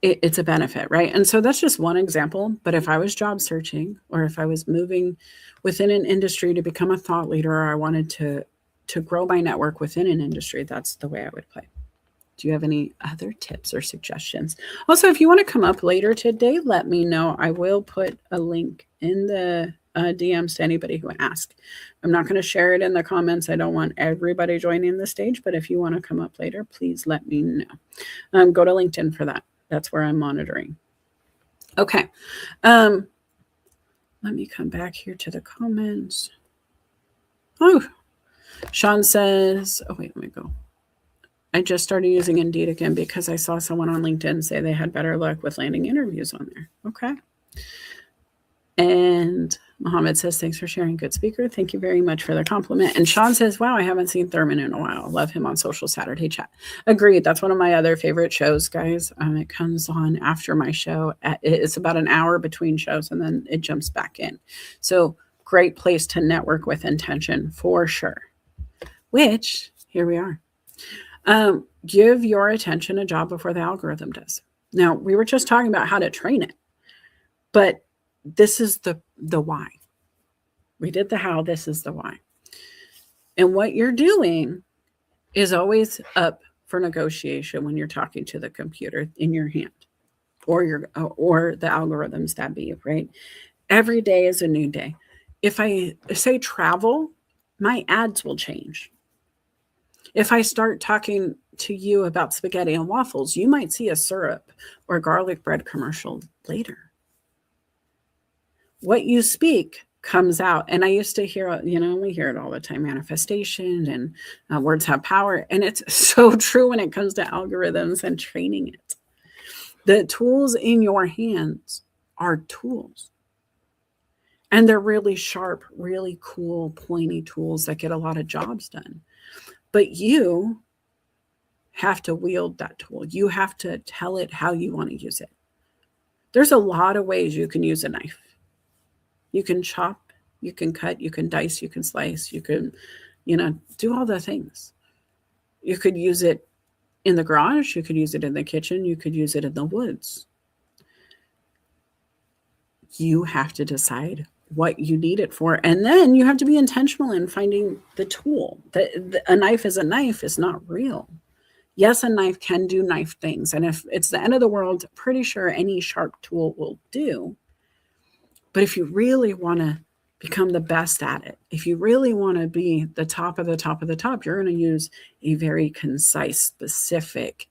It's a benefit, right? And so that's just one example. But if I was job searching or if I was moving within an industry to become a thought leader, or I wanted to grow my network within an industry, that's the way I would play. Do you have any other tips or suggestions? Also, if you want to come up later today, let me know. I will put a link in the DMs to anybody who asks. I'm not going to share it in the comments. I don't want everybody joining the stage, but if you want to come up later, please let me know. Go to LinkedIn for that. That's where I'm monitoring. Okay. Let me come back here to the comments. Oh, Sean says, oh, wait, let me go. I just started using Indeed again because I saw someone on LinkedIn say they had better luck with landing interviews on there. Okay. And Mohammed says, thanks for sharing. Good speaker. Thank you very much for the compliment. And Sean says, wow, I haven't seen Thurman in a while. Love him on Social Saturday Chat. Agreed. That's one of my other favorite shows, guys. It comes on after my show. It's about an hour between shows and then it jumps back in. So great place to network with intention for sure. Which, here we are. Give your attention a job before the algorithm does. Now, we were just talking about how to train it, but this is the why. We did the how, this is the why. And what you're doing is always up for negotiation when you're talking to the computer in your hand or the algorithms that be, right? Every day is a new day. If I say travel, my ads will change. If I start talking to you about spaghetti and waffles, you might see a syrup or garlic bread commercial later. What you speak comes out. And I used to hear, we hear it all the time, manifestation and words have power. And it's so true when it comes to algorithms and training it. The tools in your hands are tools. And they're really sharp, really cool, pointy tools that get a lot of jobs done. But you have to wield that tool. You have to tell it how you want to use it. There's a lot of ways you can use a knife. You can chop, you can cut, you can dice, you can slice, you can, do all the things. You could use it in the garage, you could use it in the kitchen, you could use it in the woods. You have to decide what you need it for. And then you have to be intentional in finding the tool. A knife is a knife is not real. Yes, a knife can do knife things. And if it's the end of the world, pretty sure any sharp tool will do. But if you really want to become the best at it, if you really want to be the top of the top of the top, you're going to use a very concise, specific,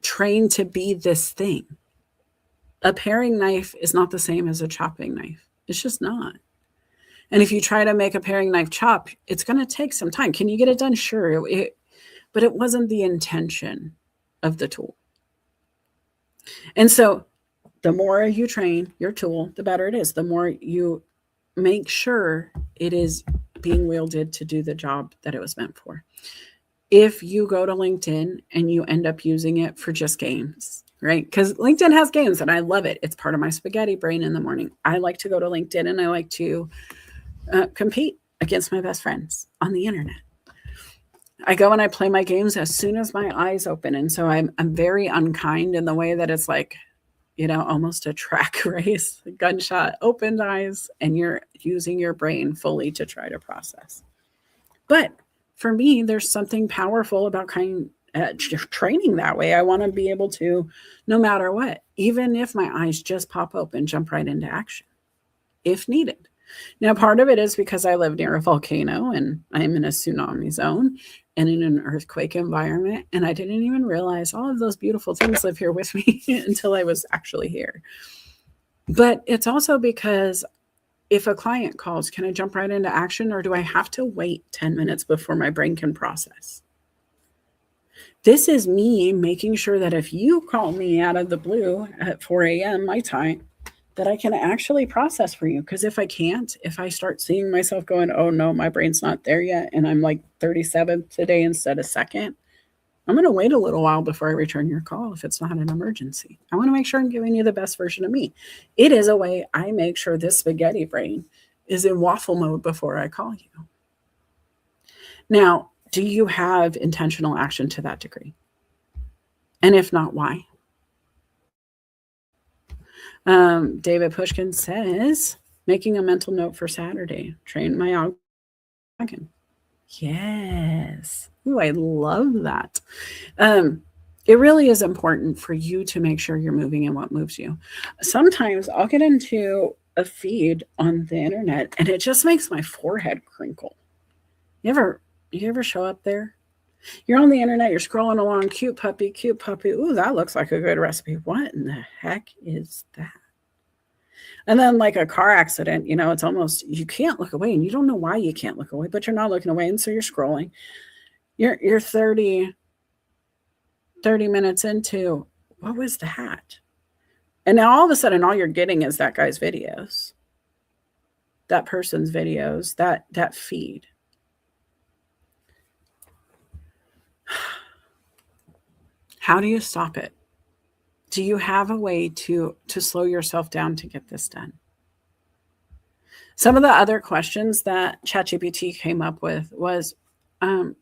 trained to be this thing. A paring knife is not the same as a chopping knife. It's just not. And if you try to make a paring knife chop, it's going to take some time. Can you get it done? Sure. But it wasn't the intention of the tool. And so the more you train your tool, the better it is. The more you make sure it is being wielded to do the job that it was meant for. If you go to LinkedIn and you end up using it for just games, right? Because LinkedIn has games and I love it. It's part of my spaghetti brain in the morning. I like to go to LinkedIn and I like to compete against my best friends on the internet. I go and I play my games as soon as my eyes open. And so I'm very unkind in the way that it's like, almost a track race, gunshot, opened eyes, and you're using your brain fully to try to process. But for me, there's something powerful about training that way. I want to be able to, no matter what, even if my eyes just pop open, jump right into action if needed. Now, part of it is because I live near a volcano and I'm in a tsunami zone and in an earthquake environment. And I didn't even realize all of those beautiful things live here with me until I was actually here. But it's also because if a client calls, can I jump right into action or do I have to wait 10 minutes before my brain can process? This is me making sure that if you call me out of the blue at 4 a.m. my time, that I can actually process for you. Because if I can't, if I start seeing myself going, oh no, my brain's not there yet, and I'm like 37th today instead of second, I'm going to wait a little while before I return your call if it's not an emergency. I want to make sure I'm giving you the best version of me. It is a way I make sure this spaghetti brain is in waffle mode before I call you. Now, do you have intentional action to that degree? And if not, why? David Pushkin says, making a mental note for Saturday, train my dragon. Yes. Ooh, I love that. It really is important for you to make sure you're moving in what moves you. Sometimes I'll get into a feed on the internet and it just makes my forehead crinkle. You ever show up there? You're on the internet, you're scrolling along, cute puppy. Ooh, that looks like a good recipe. What in the heck is that? And then like a car accident, it's almost, you can't look away and you don't know why you can't look away, but you're not looking away. And so you're scrolling. You're 30 minutes into, what was that? And now all of a sudden, all you're getting is that guy's videos, that person's videos, that feed. How do you stop it? Do you have a way to slow yourself down to get this done? Some of the other questions that ChatGPT came up with was some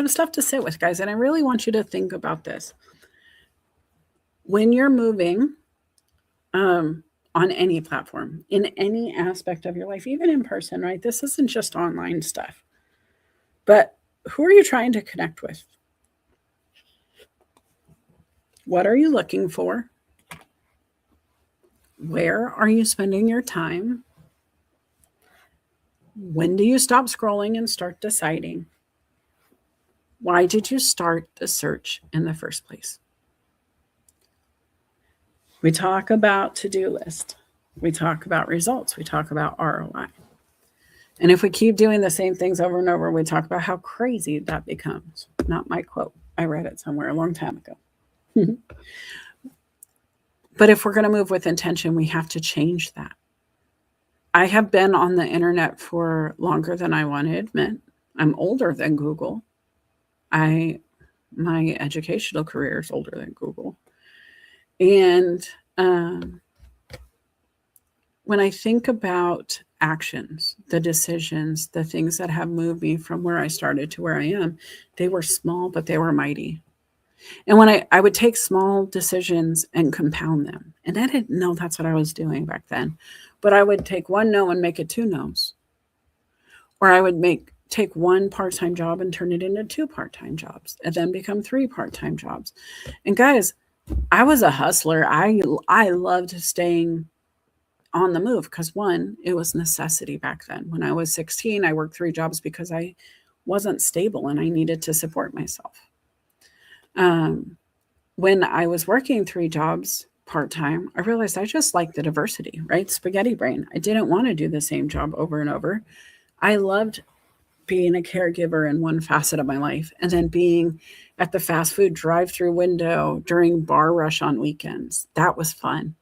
stuff to sit with, guys. And I really want you to think about this. When you're moving on any platform, in any aspect of your life, even in person, right? This isn't just online stuff. But who are you trying to connect with? What are you looking for? Where are you spending your time? When do you stop scrolling and start deciding? Why did you start the search in the first place? We talk about to-do list. We talk about results. We talk about ROI. And if we keep doing the same things over and over, we talk about how crazy that becomes. Not my quote. I read it somewhere a long time ago. But if we're going to move with intention, we have to change that. I have been on the internet for longer than I want to admit. I'm older than Google. My educational career is older than Google. And when I think about actions, the decisions, the things that have moved me from where I started to where I am, they were small, but they were mighty. And when I would take small decisions and compound them, and I didn't know that's what I was doing back then, but I would take one no and make it two no's. Or I would take one part-time job and turn it into two part-time jobs and then become three part-time jobs. And guys, I was a hustler. I loved staying on the move because one, it was necessity back then. When I was 16, I worked three jobs because I wasn't stable and I needed to support myself. When I was working three jobs part-time, I realized I just liked the diversity, right? Spaghetti brain. I didn't want to do the same job over and over. I loved being a caregiver in one facet of my life and then being at the fast food drive-through window during bar rush on weekends. That was fun,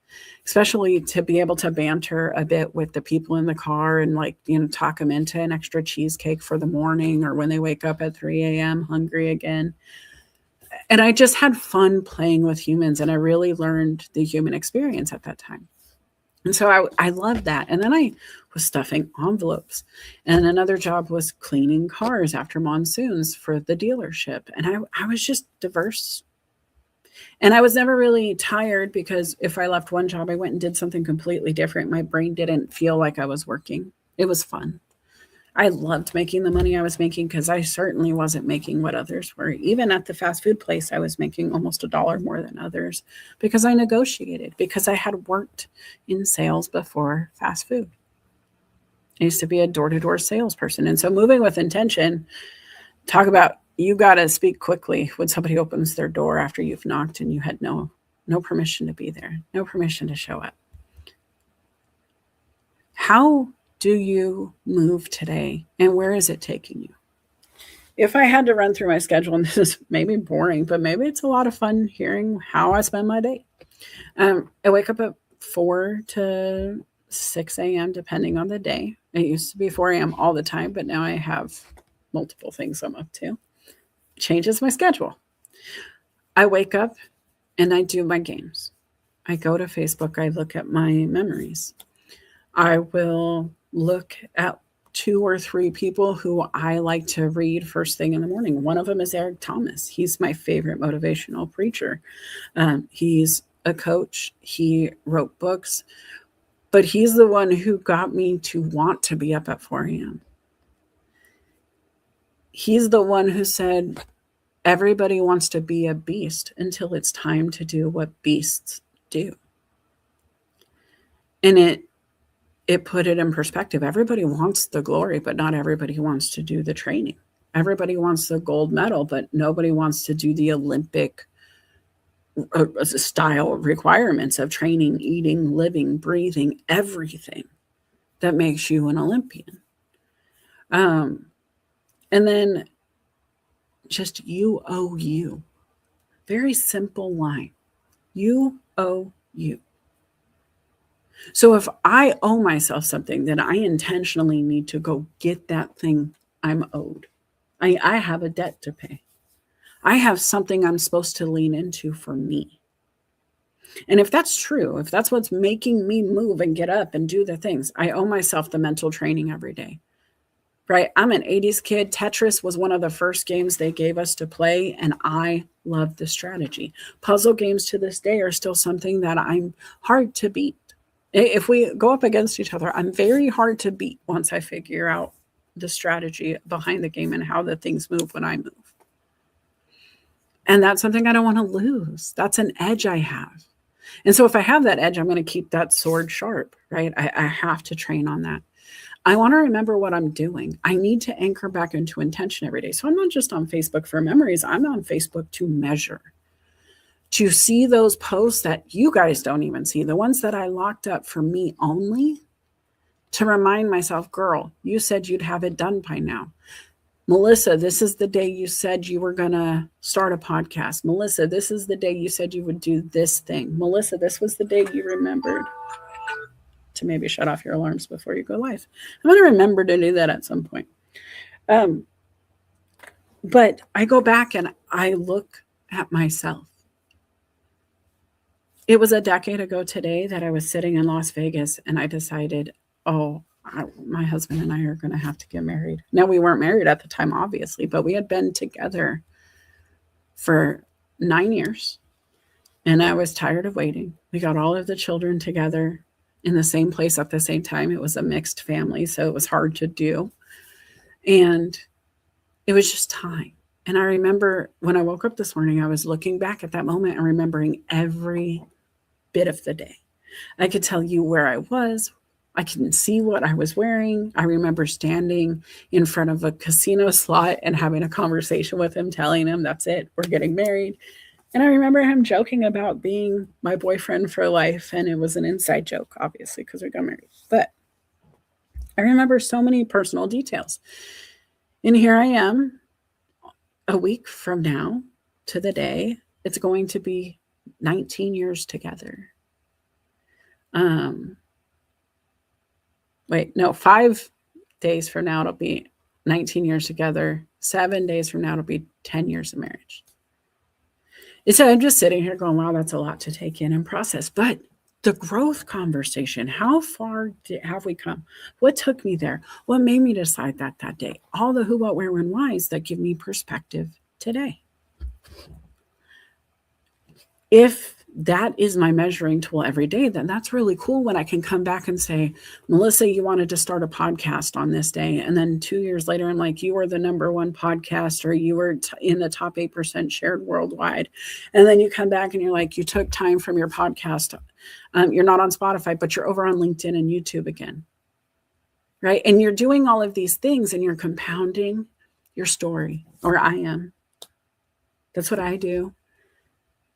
especially to be able to banter a bit with the people in the car and talk them into an extra cheesecake for the morning or when they wake up at 3 a.m. hungry again. And I just had fun playing with humans, and I really learned the human experience at that time. And so I loved that. And then I was stuffing envelopes. And another job was cleaning cars after monsoons for the dealership. And I was just diverse. And I was never really tired because if I left one job, I went and did something completely different. My brain didn't feel like I was working. It was fun. I loved making the money I was making because I certainly wasn't making what others were. Even at the fast food place, I was making almost $1 more than others because I negotiated, because I had worked in sales before fast food. I used to be a door-to-door salesperson. And so moving with intention, talk about you got to speak quickly when somebody opens their door after you've knocked and you had no permission to be there, no permission to show up. How do you move today, and where is it taking you? If I had to run through my schedule, and this is maybe boring, but maybe it's a lot of fun hearing how I spend my day. I wake up at 4 to 6 a.m. depending on the day. It used to be 4 a.m. all the time, but now I have multiple things I'm up to. It changes my schedule. I wake up and I do my games. I go to Facebook. I look at my memories. I will look at 2 or 3 people who I like to read first thing in the morning. One of them is Eric Thomas. He's my favorite motivational preacher. He's a coach. He wrote books, but he's the one who got me to want to be up at 4 a.m. He's the one who said, everybody wants to be a beast until it's time to do what beasts do. And it put it in perspective. Everybody wants the glory, but not everybody wants to do the training. Everybody wants the gold medal, but nobody wants to do the Olympic style requirements of training, eating, living, breathing, everything that makes you an Olympian. And then just you owe you. Very simple line. You owe you. So if I owe myself something, then I intentionally need to go get that thing I'm owed. I have a debt to pay. I have something I'm supposed to lean into for me. And if that's true, if that's what's making me move and get up and do the things, I owe myself the mental training every day. Right? I'm an 80s kid. Tetris was one of the first games they gave us to play, and I love the strategy. Puzzle games to this day are still something that I'm hard to beat. If we go up against each other, I'm very hard to beat once I figure out the strategy behind the game and how the things move when I move. And that's something I don't want to lose. That's an edge I have. And so if I have that edge, I'm going to keep that sword sharp, right? I have to train on that. I want to remember what I'm doing. I need to anchor back into intention every day. So I'm not just on Facebook for memories. I'm on Facebook to measure, to see those posts that you guys don't even see, the ones that I locked up for me only, to remind myself, girl, you said you'd have it done by now. Melissa, this is the day you said you were going to start a podcast. Melissa, this is the day you said you would do this thing. Melissa, this was the day you remembered to maybe shut off your alarms before you go live. I'm going to remember to do that at some point. But I go back and I look at myself. It was a decade ago today that I was sitting in Las Vegas and I decided, my husband and I are going to have to get married. Now, we weren't married at the time, obviously, but we had been together for 9 years, and I was tired of waiting. We got all of the children together in the same place at the same time. It was a mixed family, so it was hard to do. And it was just time. And I remember when I woke up this morning, I was looking back at that moment and remembering every bit of the day. I could tell you where I was. I couldn't see what I was wearing. I remember standing in front of a casino slot and having a conversation with him, telling him, that's it, we're getting married. And I remember him joking about being my boyfriend for life. And it was an inside joke, obviously, because we got married. But I remember so many personal details. And here I am a week from now to the day. It's going to be 19 years together. 5 days from now, it'll be 19 years together. 7 days from now, it'll be 10 years of marriage. And so I'm just sitting here going, wow, that's a lot to take in and process. But the growth conversation, how far have we come? What took me there? What made me decide that day? All the who, what, where, when, whys that give me perspective today. If that is my measuring tool every day, then that's really cool when I can come back and say, Melissa, you wanted to start a podcast on this day. And then 2 years later, I'm like, you were the number one podcast, or you were in the top 8% shared worldwide. And then you come back and you're like, you took time from your podcast. You're not on Spotify, but you're over on LinkedIn and YouTube again. Right. And you're doing all of these things and you're compounding your story, or I am. That's what I do.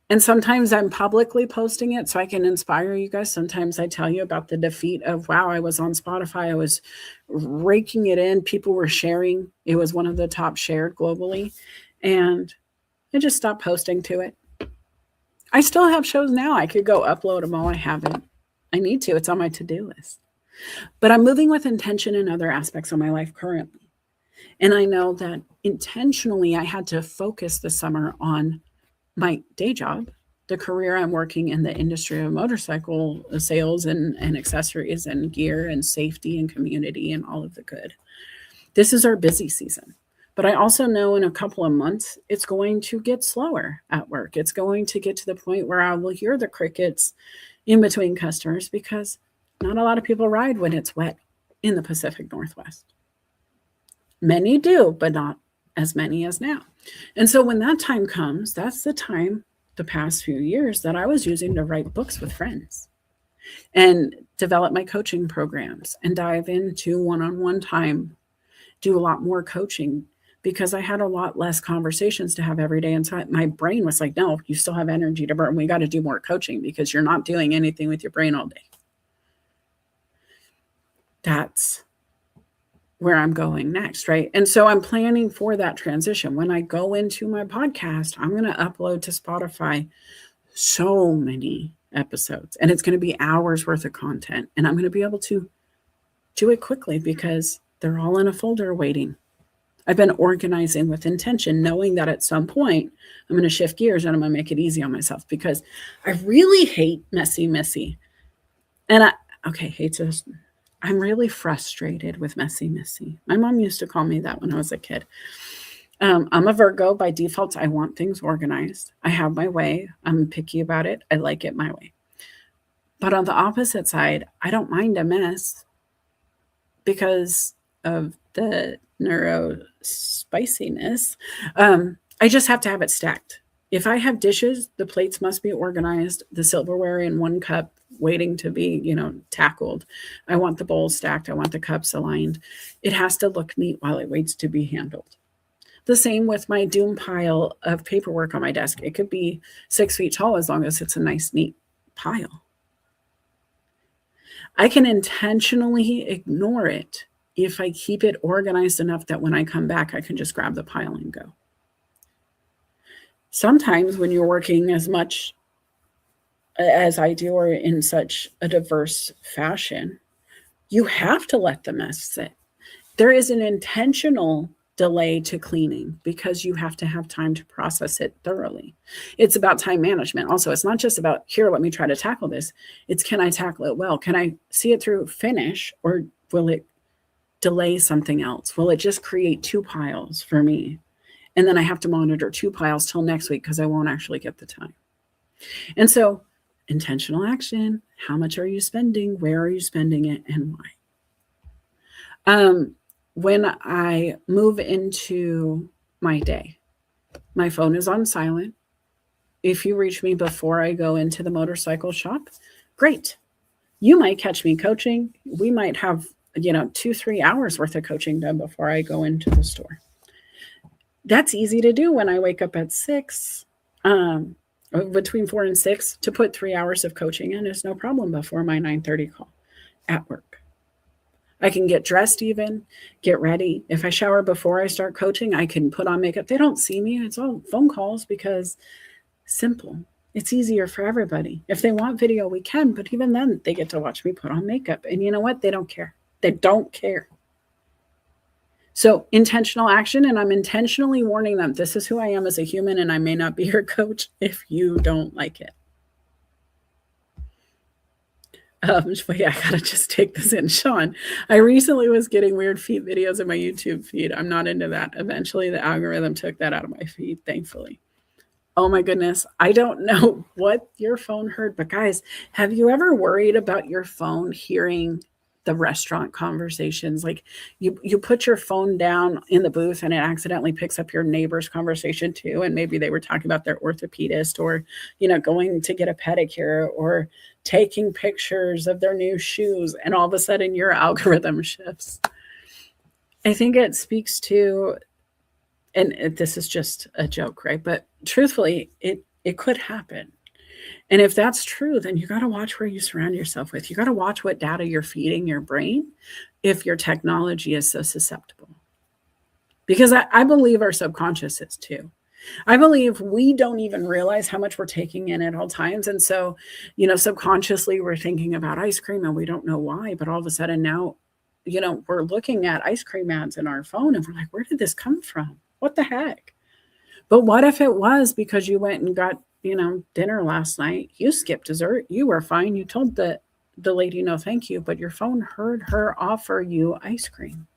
And sometimes I'm publicly posting it so I can inspire you guys. Sometimes I tell you about the defeat of, wow, I was on Spotify. I was raking it in. People were sharing. It was one of the top shared globally. And I just stopped posting to it. I still have shows now. I could go upload them all. I haven't. I need to. It's on my to-do list. But I'm moving with intention in other aspects of my life currently. And I know that intentionally I had to focus this summer on my day job, the career I'm working in the industry of motorcycle sales and accessories and gear and safety and community and all of the good. This is our busy season. But I also know in a couple of months, it's going to get slower at work. It's going to get to the point where I will hear the crickets in between customers because not a lot of people ride when it's wet in the Pacific Northwest. Many do, but not as many as now. And so when that time comes, that's the time the past few years that I was using to write books with friends and develop my coaching programs and dive into one-on-one time, do a lot more coaching because I had a lot less conversations to have every day. And so my brain was like, no, you still have energy to burn. We got to do more coaching because you're not doing anything with your brain all day. That's where I'm going next, right? And so I'm planning for that transition. When I go into my podcast, I'm going to upload to Spotify so many episodes, and it's going to be hours worth of content. And I'm going to be able to do it quickly because they're all in a folder waiting. I've been organizing with intention, knowing that at some point I'm going to shift gears and I'm going to make it easy on myself because I really hate messy. And I'm really frustrated with messy. My mom used to call me that when I was a kid. I'm a Virgo. By default, I want things organized. I have my way. I'm picky about it. I like it my way. But on the opposite side, I don't mind a mess because of the neurospiciness. I just have to have it stacked. If I have dishes, the plates must be organized, the silverware in one cup waiting to be, tackled. I want the bowls stacked. I want the cups aligned. It has to look neat while it waits to be handled. The same with my doom pile of paperwork on my desk. It could be 6 feet tall as long as it's a nice, neat pile. I can intentionally ignore it if I keep it organized enough that when I come back, I can just grab the pile and go. Sometimes when you're working as much as I do or in such a diverse fashion, you have to let the mess sit. There is an intentional delay to cleaning because you have to have time to process it thoroughly. It's about time management. Also, it's not just about, here, let me try to tackle this. It's, can I tackle it well? Can I see it through finish, or will it delay something else? Will it just create two piles for me? And then I have to monitor 2 piles till next week because I won't actually get the time. And so intentional action, how much are you spending? Where are you spending it and why? When I move into my day, my phone is on silent. If you reach me before I go into the motorcycle shop, great. You might catch me coaching. We might have, 2-3 hours worth of coaching done before I go into the store. That's easy to do when I wake up at 6, between 4 and 6, to put 3 hours of coaching in is no problem before my 9:30 call at work. I can get dressed even, get ready. If I shower before I start coaching, I can put on makeup. They don't see me. It's all phone calls because simple. It's easier for everybody. If they want video, we can, but even then they get to watch me put on makeup. And you know what? They don't care. They don't care. So intentional action, and I'm intentionally warning them, this is who I am as a human, and I may not be your coach if you don't like it. Wait, I gotta just take this in. Sean, I recently was getting weird feet videos in my YouTube feed. I'm not into that. Eventually, the algorithm took that out of my feed, thankfully. Oh my goodness. I don't know what your phone heard, but guys, have you ever worried about your phone hearing the restaurant conversations? Like you put your phone down in the booth and it accidentally picks up your neighbor's conversation too. And maybe they were talking about their orthopedist or, going to get a pedicure or taking pictures of their new shoes. And all of a sudden your algorithm shifts. I think it speaks to, and this is just a joke, right? But truthfully, it could happen. And if that's true, then you got to watch where you surround yourself with. You got to watch what data you're feeding your brain if your technology is so susceptible. Because I believe our subconscious is too. I believe we don't even realize how much we're taking in at all times. And so, subconsciously we're thinking about ice cream and we don't know why, but all of a sudden now, we're looking at ice cream ads in our phone and we're like, where did this come from? What the heck? But what if it was because you went and got, dinner last night, you skipped dessert, you were fine, you told the lady no thank you, but your phone heard her offer you ice cream.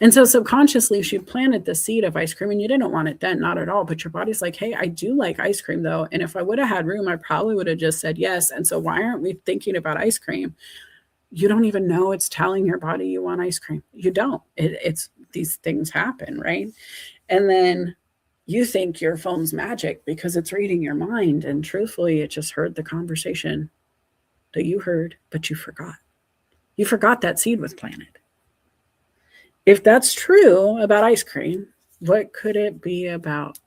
And so subconsciously she planted the seed of ice cream and you didn't want it then, not at all. But your body's like, hey, I do like ice cream though. And if I would have had room, I probably would have just said yes. And so why aren't we thinking about ice cream? You don't even know it's telling your body you want ice cream. You don't. It's these things happen, right? And then you think your phone's magic because it's reading your mind. And truthfully, it just heard the conversation that you heard, but you forgot. You forgot that seed was planted. If that's true about ice cream, what could it be about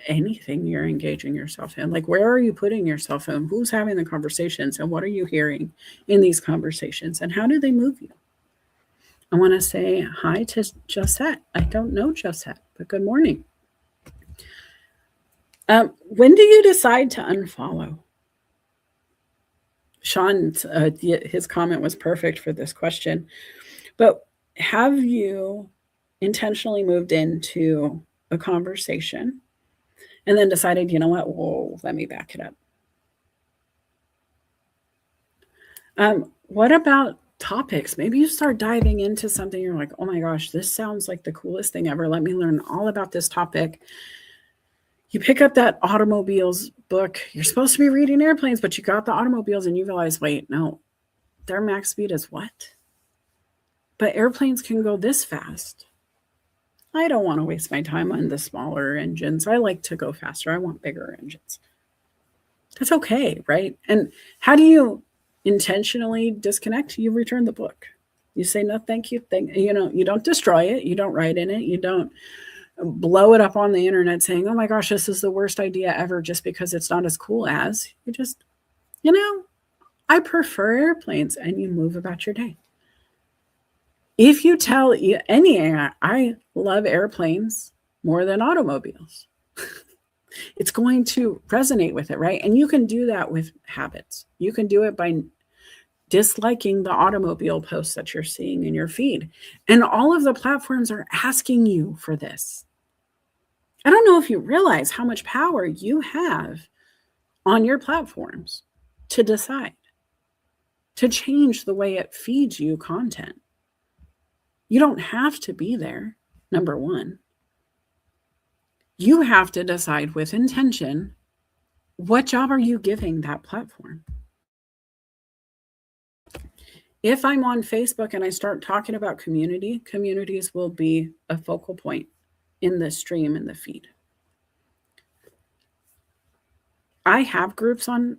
anything you're engaging yourself in? Like, where are you putting yourself in? Who's having the conversations? And what are you hearing in these conversations? And how do they move you? I want to say hi to Josette. I don't know Josette, but good morning. When do you decide to unfollow? Sean, his comment was perfect for this question. But have you intentionally moved into a conversation and then decided, you know what, whoa, let me back it up? What about topics? Maybe you start diving into something. You're like, oh my gosh, this sounds like the coolest thing ever. Let me learn all about this topic. You pick up that automobiles book. You're supposed to be reading airplanes, but you got the automobiles and you realize, wait, no, their max speed is what? But airplanes can go this fast. I don't want to waste my time on the smaller engines. I like to go faster. I want bigger engines. That's okay, right? And how do you intentionally disconnect? You return the book. You say, no, thank you. You don't destroy it. You don't write in it. You don't blow it up on the internet saying, oh my gosh, this is the worst idea ever just because it's not as cool as. You just, I prefer airplanes, and you move about your day. If you tell any AI, I love airplanes more than automobiles, it's going to resonate with it, right? And you can do that with habits. You can do it by disliking the automobile posts that you're seeing in your feed. And all of the platforms are asking you for this. I don't know if you realize how much power you have on your platforms to decide, to change the way it feeds you content. You don't have to be there. number one. You have to decide with intention, what job are you giving that platform? If I'm on Facebook and I start talking about communities will be a focal point in the stream and the feed. I have groups on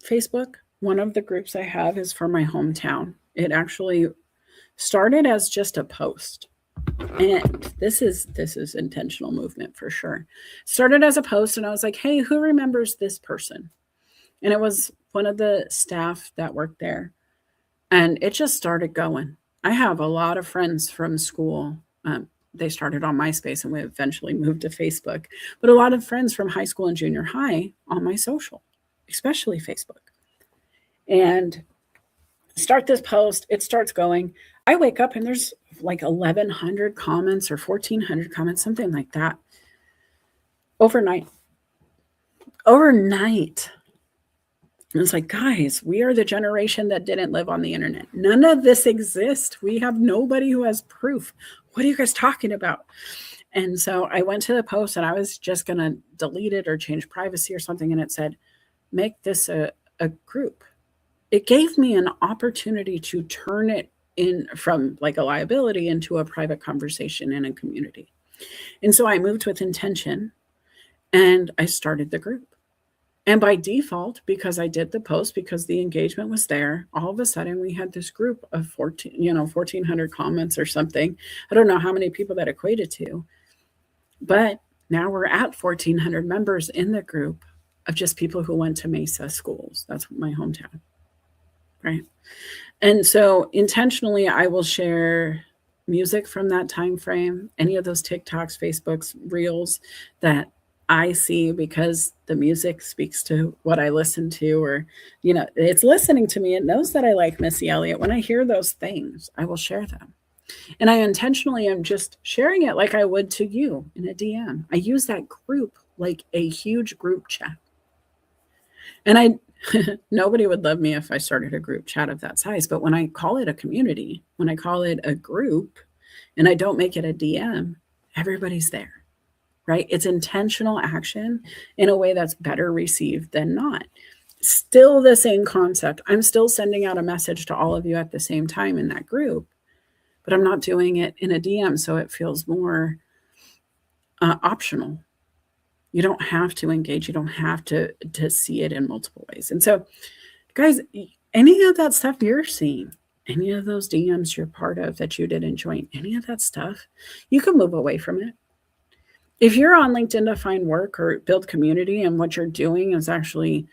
Facebook. One of the groups I have is for my hometown. It actually started as just a post. And this is intentional movement for sure. Started as a post and I was like, hey, who remembers this person? And it was one of the staff that worked there. And it just started going. I have a lot of friends from school. They started on MySpace and we eventually moved to Facebook. But a lot of friends from high school and junior high on my social, especially Facebook. And start this post, it starts going. I wake up and there's like 1,100 comments or 1,400 comments, something like that. Overnight. And it's like, guys, we are the generation that didn't live on the internet. None of this exists. We have nobody who has proof. What are you guys talking about? And so I went to the post and I was just going to delete it or change privacy or something. And it said, make this a group. It gave me an opportunity to turn it in from like a liability into a private conversation in a community. And so I moved with intention and I started the group. And by default, because I did the post, because the engagement was there, all of a sudden we had this group of 1,400 comments or something. I don't know how many people that equated to, but now we're at 1,400 members in the group of just people who went to Mesa schools. That's my hometown, right? And so intentionally, I will share music from that time frame, any of those TikToks, Facebooks, Reels that I see because the music speaks to what I listen to, or, it's listening to me. It knows that I like Missy Elliott. When I hear those things, I will share them. And I intentionally am just sharing it like I would to you in a DM. I use that group like a huge group chat. And nobody would love me if I started a group chat of that size. But when I call it a community, when I call it a group, and I don't make it a DM, everybody's there. Right? It's intentional action in a way that's better received than not. Still the same concept. I'm still sending out a message to all of you at the same time in that group, but I'm not doing it in a DM, so it feels more optional. You don't have to engage. You don't have to see it in multiple ways. And so, guys, any of that stuff you're seeing, any of those DMs you're part of that you didn't join, any of that stuff, you can move away from it. If you're on LinkedIn to find work or build community and what you're doing is actually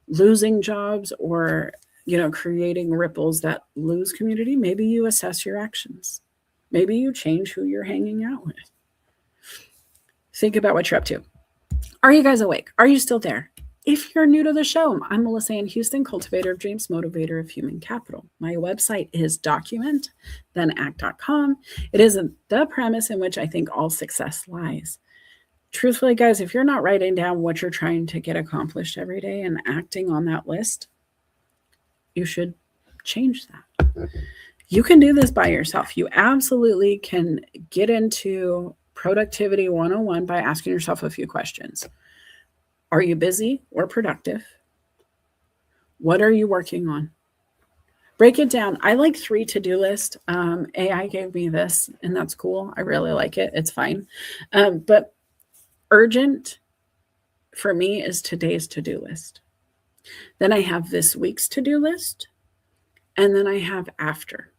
losing jobs or, creating ripples that lose community, maybe you assess your actions. Maybe you change who you're hanging out with. Think about what you're up to. Are you guys awake? Are you still there? If you're new to the show, I'm Melissa Ann Houston, cultivator of dreams, motivator of human capital. My website is document-then-act.com. It is the premise in which I think all success lies. Truthfully, guys, if you're not writing down what you're trying to get accomplished every day and acting on that list, you should change that. You can do this by yourself. You absolutely can get into productivity 101 by asking yourself a few questions. Are you busy or productive? What are you working on? Break it down. I like 3 to-do lists. AI gave me this, and that's cool. I really like it. It's fine. But urgent for me is today's to-do list. Then I have this week's to-do list, and then I have after.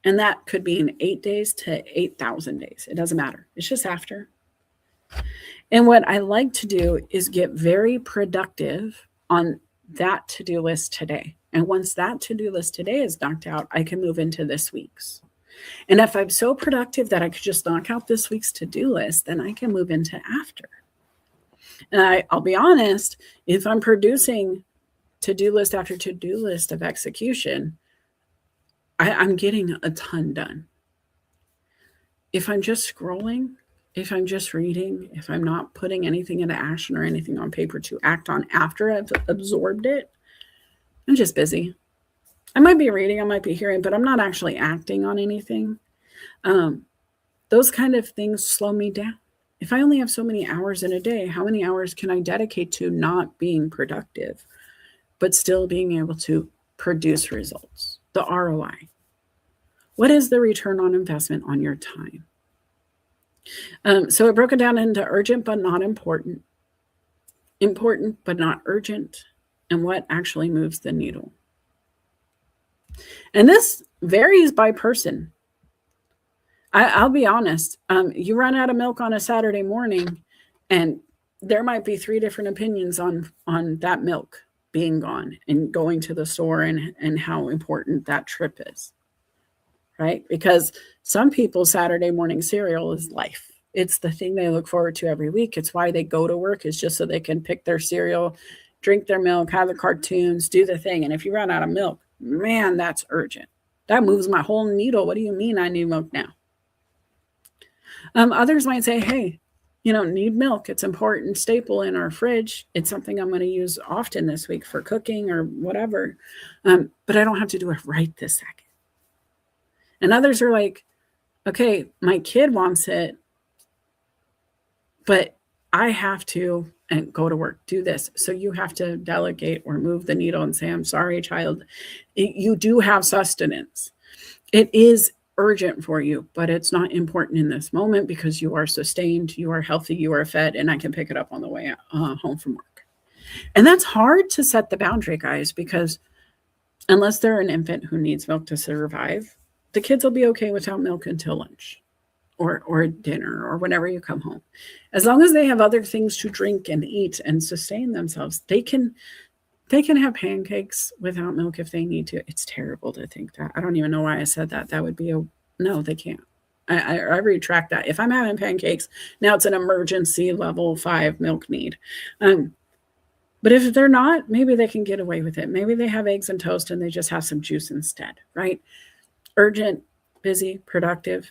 And that could be in 8 days to 8,000 days. It doesn't matter. It's just after. And what I like to do is get very productive on that to-do list today. And once that to-do list today is knocked out, I can move into this week's. And if I'm so productive that I could just knock out this week's to-do list, then I can move into after. And I'll be honest, if I'm producing to-do list after to-do list of execution, I'm getting a ton done. If I'm just scrolling, if I'm just reading, if I'm not putting anything into action or anything on paper to act on after I've absorbed it, I'm just busy. I might be reading, I might be hearing, but I'm not actually acting on anything. Those kind of things slow me down. If I only have so many hours in a day, how many hours can I dedicate to not being productive, but still being able to produce results? The ROI. What is the return on investment on your time? So it broke it down into urgent but not important, important but not urgent, and what actually moves the needle. And this varies by person. I'll be honest. You run out of milk on a Saturday morning, and there might be 3 different opinions on that milk being gone and going to the store and how important that trip is, right? Because some people's Saturday morning cereal is life. It's the thing they look forward to every week. It's why they go to work, is just so they can pick their cereal, drink their milk, have their cartoons, do the thing. And if you run out of milk, man, that's urgent. That moves my whole needle. What do you mean I need milk now? Others might say, hey, need milk. It's an important staple in our fridge. It's something I'm going to use often this week for cooking or whatever. But I don't have to do it right this second. And others are like, okay, my kid wants it, but I have to and go to work, do this. So you have to delegate or move the needle and say, I'm sorry, child. You do have sustenance. It is urgent for you, but it's not important in this moment because you are sustained, you are healthy, you are fed, and I can pick it up on the way home from work. And that's hard to set the boundary, guys, because unless they're an infant who needs milk to survive, the kids will be okay without milk until lunch or dinner or whenever you come home. As long as they have other things to drink and eat and sustain themselves, they can have pancakes without milk if they need to. It's terrible to think that. I don't even know why I said that. That would be no, they can't. I retract that. If I'm having pancakes, now it's an emergency level 5 milk need. But if they're not, maybe they can get away with it. Maybe they have eggs and toast and they just have some juice instead, right? Urgent, busy, productive,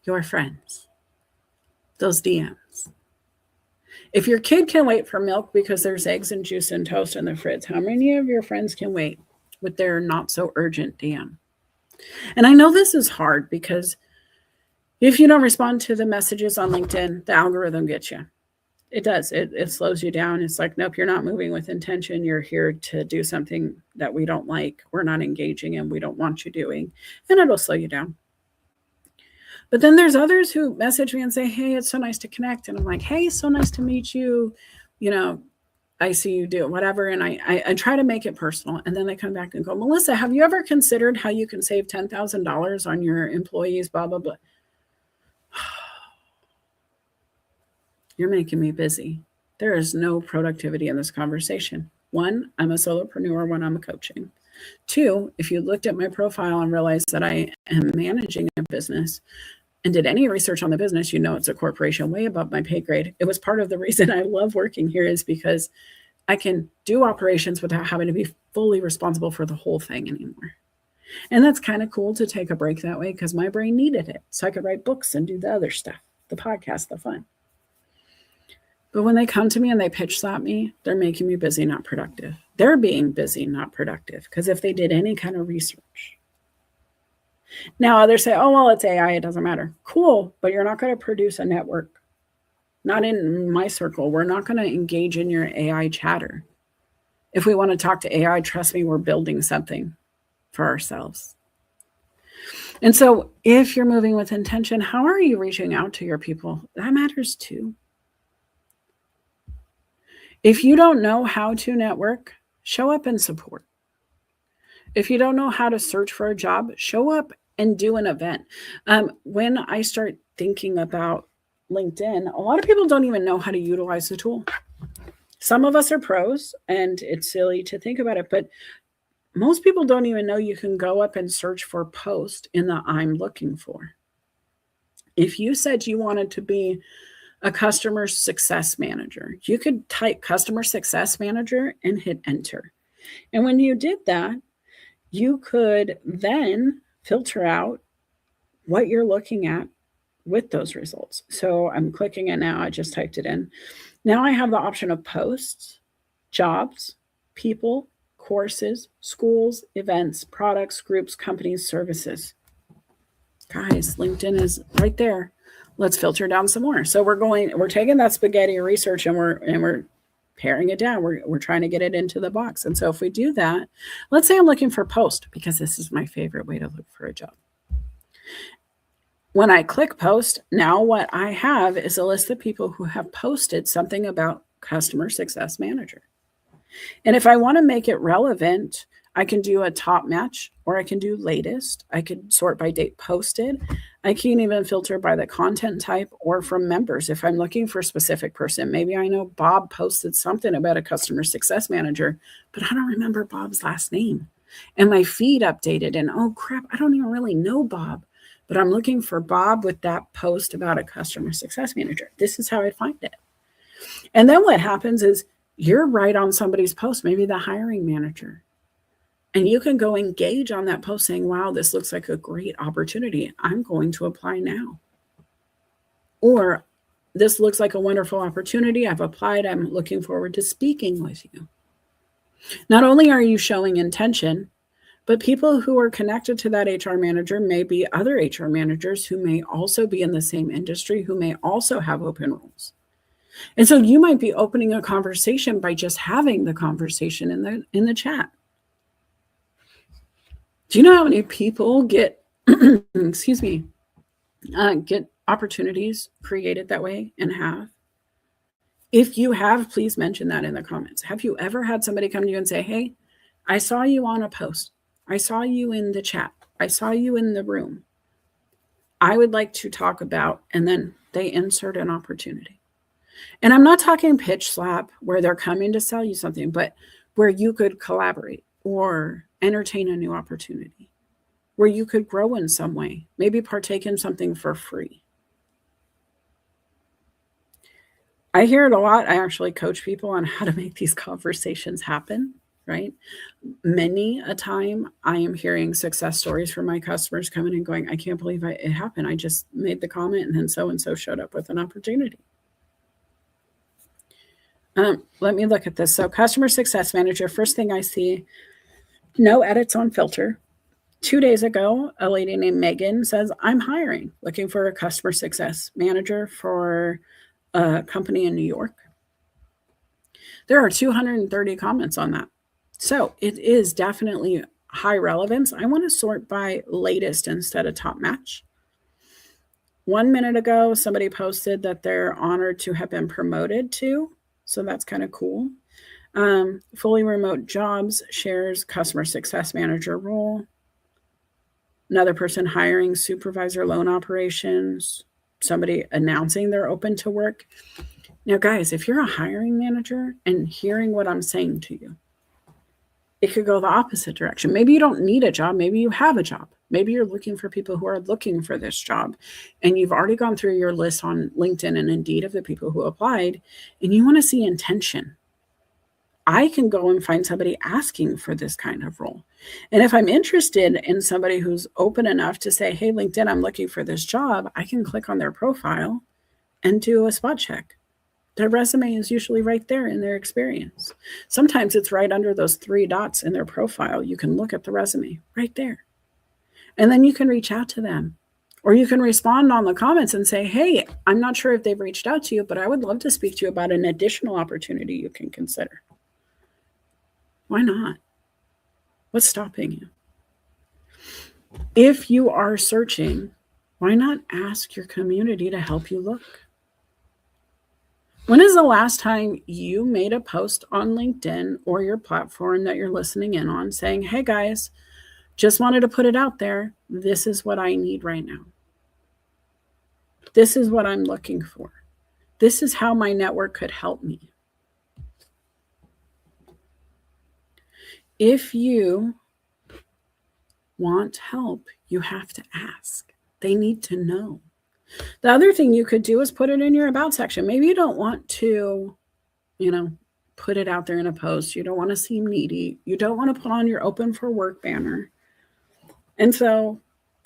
your friends, those DMs. If your kid can wait for milk because there's eggs and juice and toast in the fridge, how many of your friends can wait with their not so urgent DM? And I know this is hard because if you don't respond to the messages on LinkedIn, the algorithm gets you. It does. It slows you down. It's like, nope, you're not moving with intention. You're here to do something that we don't like, we're not engaging in, we don't want you doing, and it'll slow you down. But then there's others who message me and say, hey, it's so nice to connect. And I'm like, hey, so nice to meet you. I see you do whatever. And I try to make it personal. And then they come back and go, Melissa, have you ever considered how you can save $10,000 on your employees, blah, blah, blah. You're making me busy. There is no productivity in this conversation. 1, I'm a solopreneur when I'm coaching. 2, if you looked at my profile and realized that I am managing a business and did any research on the business, it's a corporation way above my pay grade. It was part of the reason I love working here is because I can do operations without having to be fully responsible for the whole thing anymore. And that's kind of cool to take a break that way because my brain needed it. So I could write books and do the other stuff, the podcast, the fun. But when they come to me and they pitch slap me, they're making me busy, not productive. They're being busy, not productive. Because if they did any kind of research. Now others say, oh, well, it's AI. It doesn't matter. Cool. But you're not going to produce a network. Not in my circle. We're not going to engage in your AI chatter. If we want to talk to AI, trust me, we're building something for ourselves. And so if you're moving with intention, how are you reaching out to your people? That matters too. If you don't know how to network, show up and support. If you don't know how to search for a job, show up and do an event. When I start thinking about LinkedIn, a lot of people don't even know how to utilize the tool. Some of us are pros, and it's silly to think about it, but most people don't even know you can go up and search for post in the I'm looking for. If you said you wanted to be a customer success manager, you could type customer success manager and hit enter. And when you did that, you could then filter out what you're looking at with those results. So I'm clicking it now. I just typed it in. Now I have the option of posts, jobs, people, courses, schools, events, products, groups, companies, services. Guys, LinkedIn is right there. Let's filter down some more. So we're taking that spaghetti research and we're paring it down. We're trying to get it into the box. And so if we do that, let's say I'm looking for post, because this is my favorite way to look for a job. When I click post, now what I have is a list of people who have posted something about customer success manager. And if I want to make it relevant, I can do a top match, or I can do latest. I could sort by date posted. I can even filter by the content type or from members. If I'm looking for a specific person, maybe I know Bob posted something about a customer success manager, but I don't remember Bob's last name. And my feed updated, and oh crap, I don't even really know Bob, but I'm looking for Bob with that post about a customer success manager. This is how I find it. And then what happens is you're right on somebody's post, maybe the hiring manager. And you can go engage on that post saying, wow, this looks like a great opportunity. I'm going to apply now. Or this looks like a wonderful opportunity. I've applied. I'm looking forward to speaking with you. Not only are you showing intention, but people who are connected to that HR manager may be other HR managers who may also be in the same industry, who may also have open roles. And so you might be opening a conversation by just having the conversation in the chat. Do you know how many people get, get opportunities created that way and have? If you have, please mention that in the comments. Have you ever had somebody come to you and say, hey, I saw you on a post. I saw you in the chat. I saw you in the room. I would like to talk about, and then they insert an opportunity. And I'm not talking pitch slap where they're coming to sell you something, but where you could collaborate or entertain a new opportunity, where you could grow in some way, maybe partake in something for free. I hear it a lot. I actually coach people on how to make these conversations happen, right? Many a time I am hearing success stories from my customers coming and going, I can't believe it happened. I just made the comment and then so-and-so showed up with an opportunity. Let me look at this. So customer success manager, first thing I see, no edits on filter. 2 days ago, a lady named Megan says, I'm hiring, looking for a customer success manager for a company in New York. There are 230 comments on that. So it is definitely high relevance. I want to sort by latest instead of top match. 1 minute ago, somebody posted that they're honored to have been promoted to. So that's kind of cool. Fully remote jobs, shares customer success manager role. Another person hiring supervisor loan operations. Somebody announcing they're open to work. Now, guys, if you're a hiring manager and hearing what I'm saying to you, it could go the opposite direction. Maybe you don't need a job. Maybe you have a job. Maybe you're looking for people who are looking for this job, and you've already gone through your list on LinkedIn and Indeed of the people who applied, and you want to see intention. I can go and find somebody asking for this kind of role. And if I'm interested in somebody who's open enough to say, hey, LinkedIn, I'm looking for this job, I can click on their profile and do a spot check. Their resume is usually right there in their experience. Sometimes it's right under those 3 dots in their profile. You can look at the resume right there. And then you can reach out to them. Or you can respond on the comments and say, hey, I'm not sure if they've reached out to you, but I would love to speak to you about an additional opportunity you can consider. Why not? What's stopping you? If you are searching, why not ask your community to help you look? When is the last time you made a post on LinkedIn or your platform that you're listening in on saying, hey guys, just wanted to put it out there. This is what I need right now. This is what I'm looking for. This is how my network could help me. If you want help, you have to ask. They need to know. The other thing you could do is put it in your about section. Maybe you don't want to, put it out there in a post. You don't want to seem needy. You don't want to put on your open for work banner. And so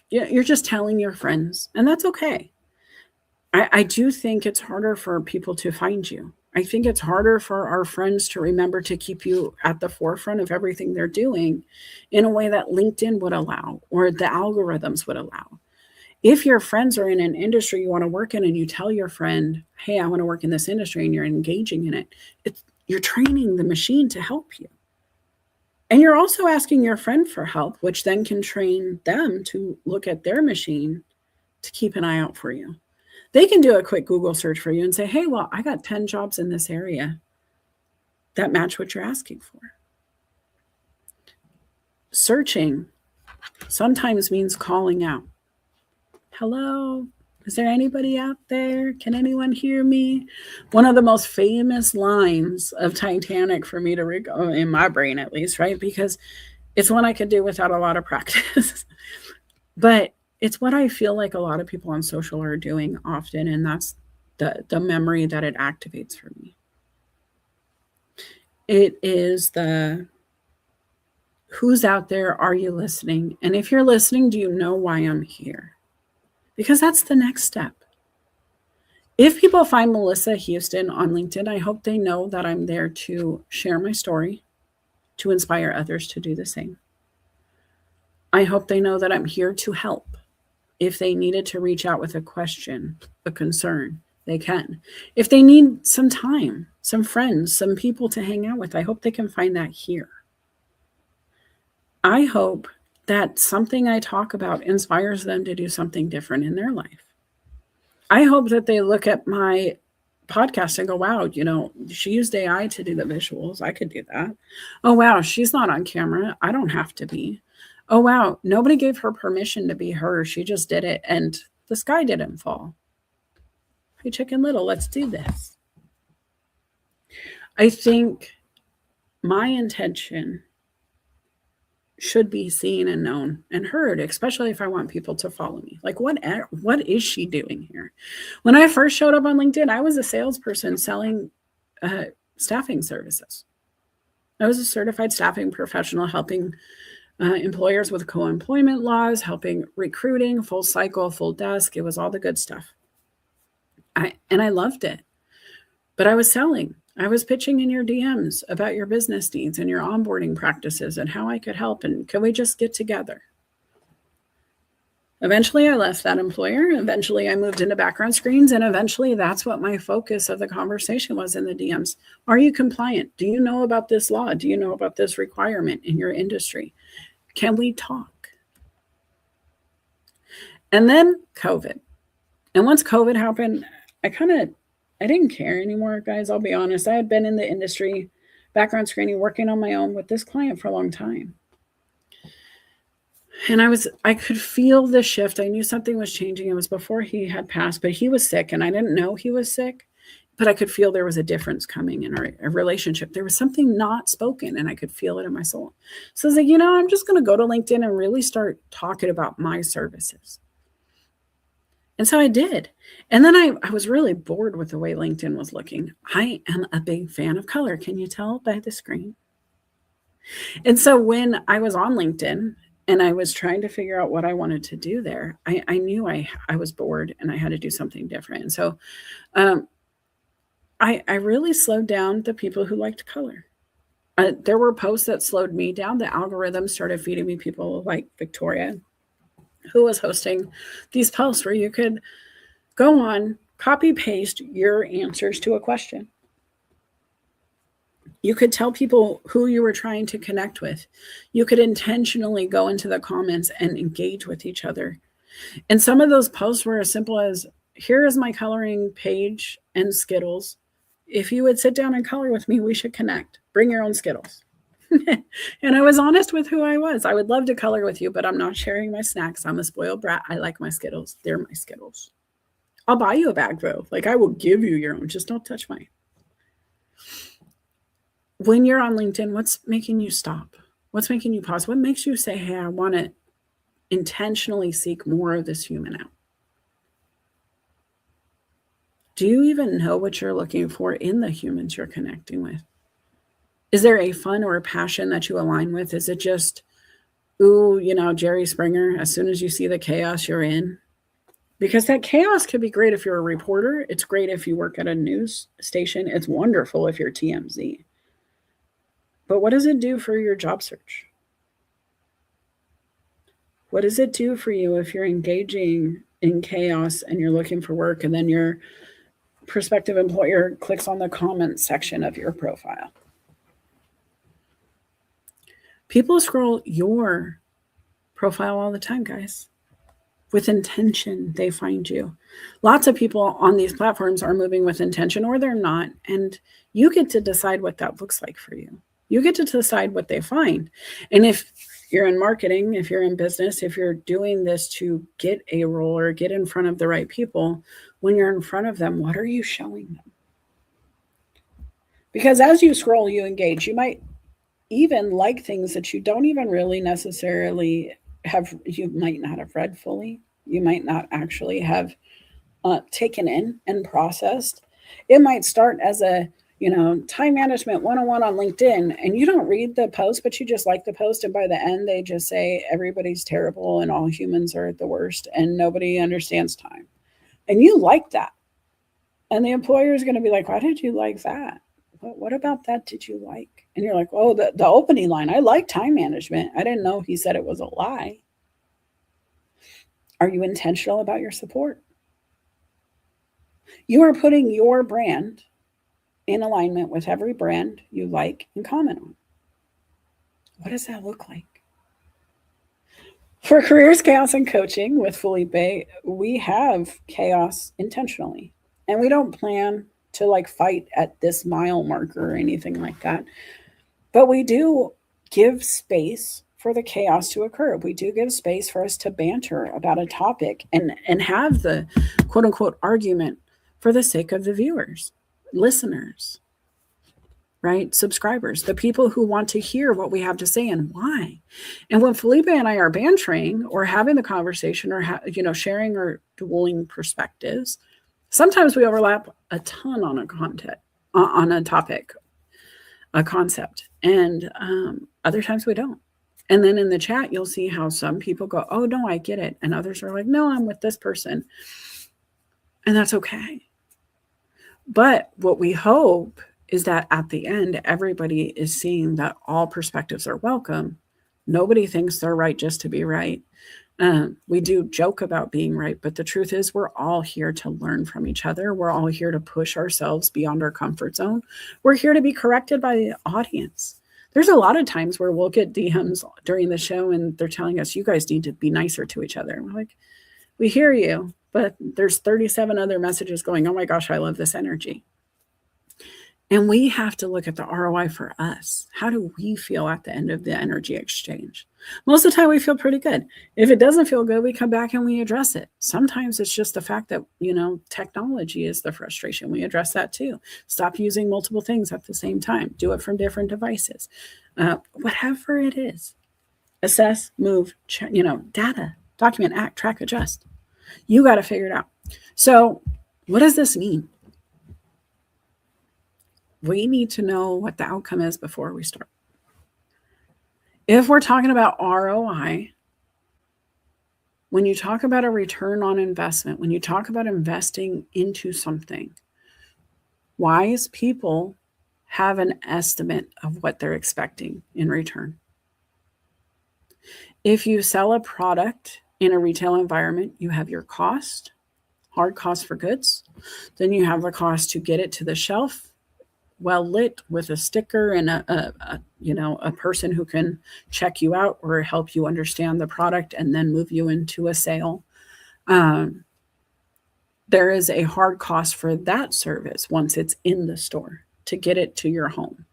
you're just telling your friends, and that's okay. I do think it's harder for people to find you. I think it's harder for our friends to remember to keep you at the forefront of everything they're doing in a way that LinkedIn would allow or the algorithms would allow. If your friends are in an industry you want to work in and you tell your friend, hey, I want to work in this industry, and you're engaging in it, you're training the machine to help you. And you're also asking your friend for help, which then can train them to look at their machine to keep an eye out for you. They can do a quick Google search for you and say, hey, well, I got 10 jobs in this area that match what you're asking for. Searching sometimes means calling out. Hello, is there anybody out there? Can anyone hear me? One of the most famous lines of Titanic for me to recall, in my brain at least, right? Because it's one I could do without a lot of practice. But it's what I feel like a lot of people on social are doing often, and that's the memory that it activates for me. It is the who's out there? Are you listening? And if you're listening, do you know why I'm here? Because that's the next step. If people find Melissa Houston on LinkedIn, I hope they know that I'm there to share my story, to inspire others to do the same. I hope they know that I'm here to help. If they needed to reach out with a question, a concern, they can. If they need some time, some friends, some people to hang out with, I hope they can find that here. I hope that something I talk about inspires them to do something different in their life. I hope that they look at my podcast and go, wow, she used AI to do the visuals. I could do that. Oh, wow, she's not on camera. I don't have to be. Oh, wow, nobody gave her permission to be her. She just did it, and the sky didn't fall. Hey, Chicken Little, let's do this. I think my intention should be seen and known and heard, especially if I want people to follow me. Like, what is she doing here? When I first showed up on LinkedIn, I was a salesperson selling staffing services. I was a certified staffing professional helping employers with co-employment laws, helping recruiting, full cycle, full desk. It was all the good stuff. I loved it. But I was selling. I was pitching in your DMs about your business needs and your onboarding practices and how I could help, and could we just get together? Eventually, I left that employer. Eventually, I moved into background screens, and eventually that's what my focus of the conversation was in the DMs. Are you compliant? Do you know about this law? Do you know about this requirement in your industry? Can we talk? And then COVID. And once COVID happened, I didn't care anymore, guys. I'll be honest. I had been in the industry, background screening, working on my own with this client for a long time. And I could feel the shift. I knew something was changing. It was before he had passed, but he was sick, and I didn't know he was sick, but I could feel there was a difference coming in our relationship. There was something not spoken, and I could feel it in my soul. So I was like, I'm just going to go to LinkedIn and really start talking about my services. And so I did. And then I was really bored with the way LinkedIn was looking. I am a big fan of color. Can you tell by the screen? And so when I was on LinkedIn and I was trying to figure out what I wanted to do there, I knew I was bored and I had to do something different. And so I really slowed down the people who liked color. There were posts that slowed me down. The algorithm started feeding me people like Victoria, who was hosting these posts where you could go on, copy paste your answers to a question. You could tell people who you were trying to connect with. You could intentionally go into the comments and engage with each other. And some of those posts were as simple as, here is my coloring page and Skittles. If you would sit down and color with me, we should connect. Bring your own Skittles. And I was honest with who I was. I would love to color with you, but I'm not sharing my snacks. I'm a spoiled brat. I like my Skittles. They're my Skittles. I'll buy you a bag though. Like, I will give you your own. Just don't touch mine. When you're on LinkedIn, what's making you stop? What's making you pause? What makes you say, hey, I want to intentionally seek more of this human out? Do you even know what you're looking for in the humans you're connecting with? Is there a fun or a passion that you align with? Is it just, ooh, Jerry Springer, as soon as you see the chaos, you're in? Because that chaos could be great if you're a reporter. It's great if you work at a news station. It's wonderful if you're TMZ. But what does it do for your job search? What does it do for you if you're engaging in chaos and you're looking for work, and then your prospective employer clicks on the comment section of your profile. People scroll your profile all the time, guys. With intention, they find you. Lots of people on these platforms are moving with intention, or they're not. And you get to decide what that looks like for you. You get to decide what they find. And if you're in marketing, if you're in business, if you're doing this to get a role or get in front of the right people, when you're in front of them, what are you showing them? Because as you scroll, you engage. You might even like things that you don't even really necessarily you might not have read fully. You might not actually have taken in and processed. It might start as a, time management 101 on LinkedIn, and you don't read the post, but you just like the post. And by the end, they just say everybody's terrible and all humans are the worst and nobody understands time. And you like that. And the employer is going to be like, why did you like that? What about that did you like? And you're like, oh, the opening line, I like time management. I didn't know he said it was a lie. Are you intentional about your support? You are putting your brand in alignment with every brand you like and comment on. What does that look like? For Careers, Chaos, and Coaching with Felipe, we have chaos intentionally. And we don't plan to fight at this mile marker or anything like that. But we do give space for the chaos to occur. We do give space for us to banter about a topic and have the quote unquote argument for the sake of the viewers, listeners, right? Subscribers, the people who want to hear what we have to say and why. And when Felipe and I are bantering or having the conversation or, sharing or dueling perspectives, sometimes we overlap a ton on a topic, a concept, and other times we don't. And then in the chat, you'll see how some people go, oh, no, I get it. And others are like, no, I'm with this person. And that's okay. But what we hope is that at the end, everybody is seeing that all perspectives are welcome. Nobody thinks they're right just to be right. We do joke about being right, but the truth is we're all here to learn from each other. We're all here to push ourselves beyond our comfort zone. We're here to be corrected by the audience. There's a lot of times where we'll get DMs during the show and they're telling us, you guys need to be nicer to each other. And we're like, we hear you, but there's 37 other messages going, oh my gosh, I love this energy. And we have to look at the ROI for us. How do we feel at the end of the energy exchange? Most of the time we feel pretty good. If it doesn't feel good, we come back and we address it. Sometimes it's just the fact that, technology is the frustration. We address that too. Stop using multiple things at the same time. Do it from different devices. Whatever it is. Assess, move, data, document, act, track, adjust. You got to figure it out. So what does this mean? We need to know what the outcome is before we start. If we're talking about ROI, when you talk about a return on investment, when you talk about investing into something, wise people have an estimate of what they're expecting in return. If you sell a product in a retail environment, you have your cost, hard cost for goods. Then you have the cost to get it to the shelf, well lit with a sticker and a person who can check you out or help you understand the product and then move you into a sale. There is a hard cost for that service once it's in the store to get it to your home.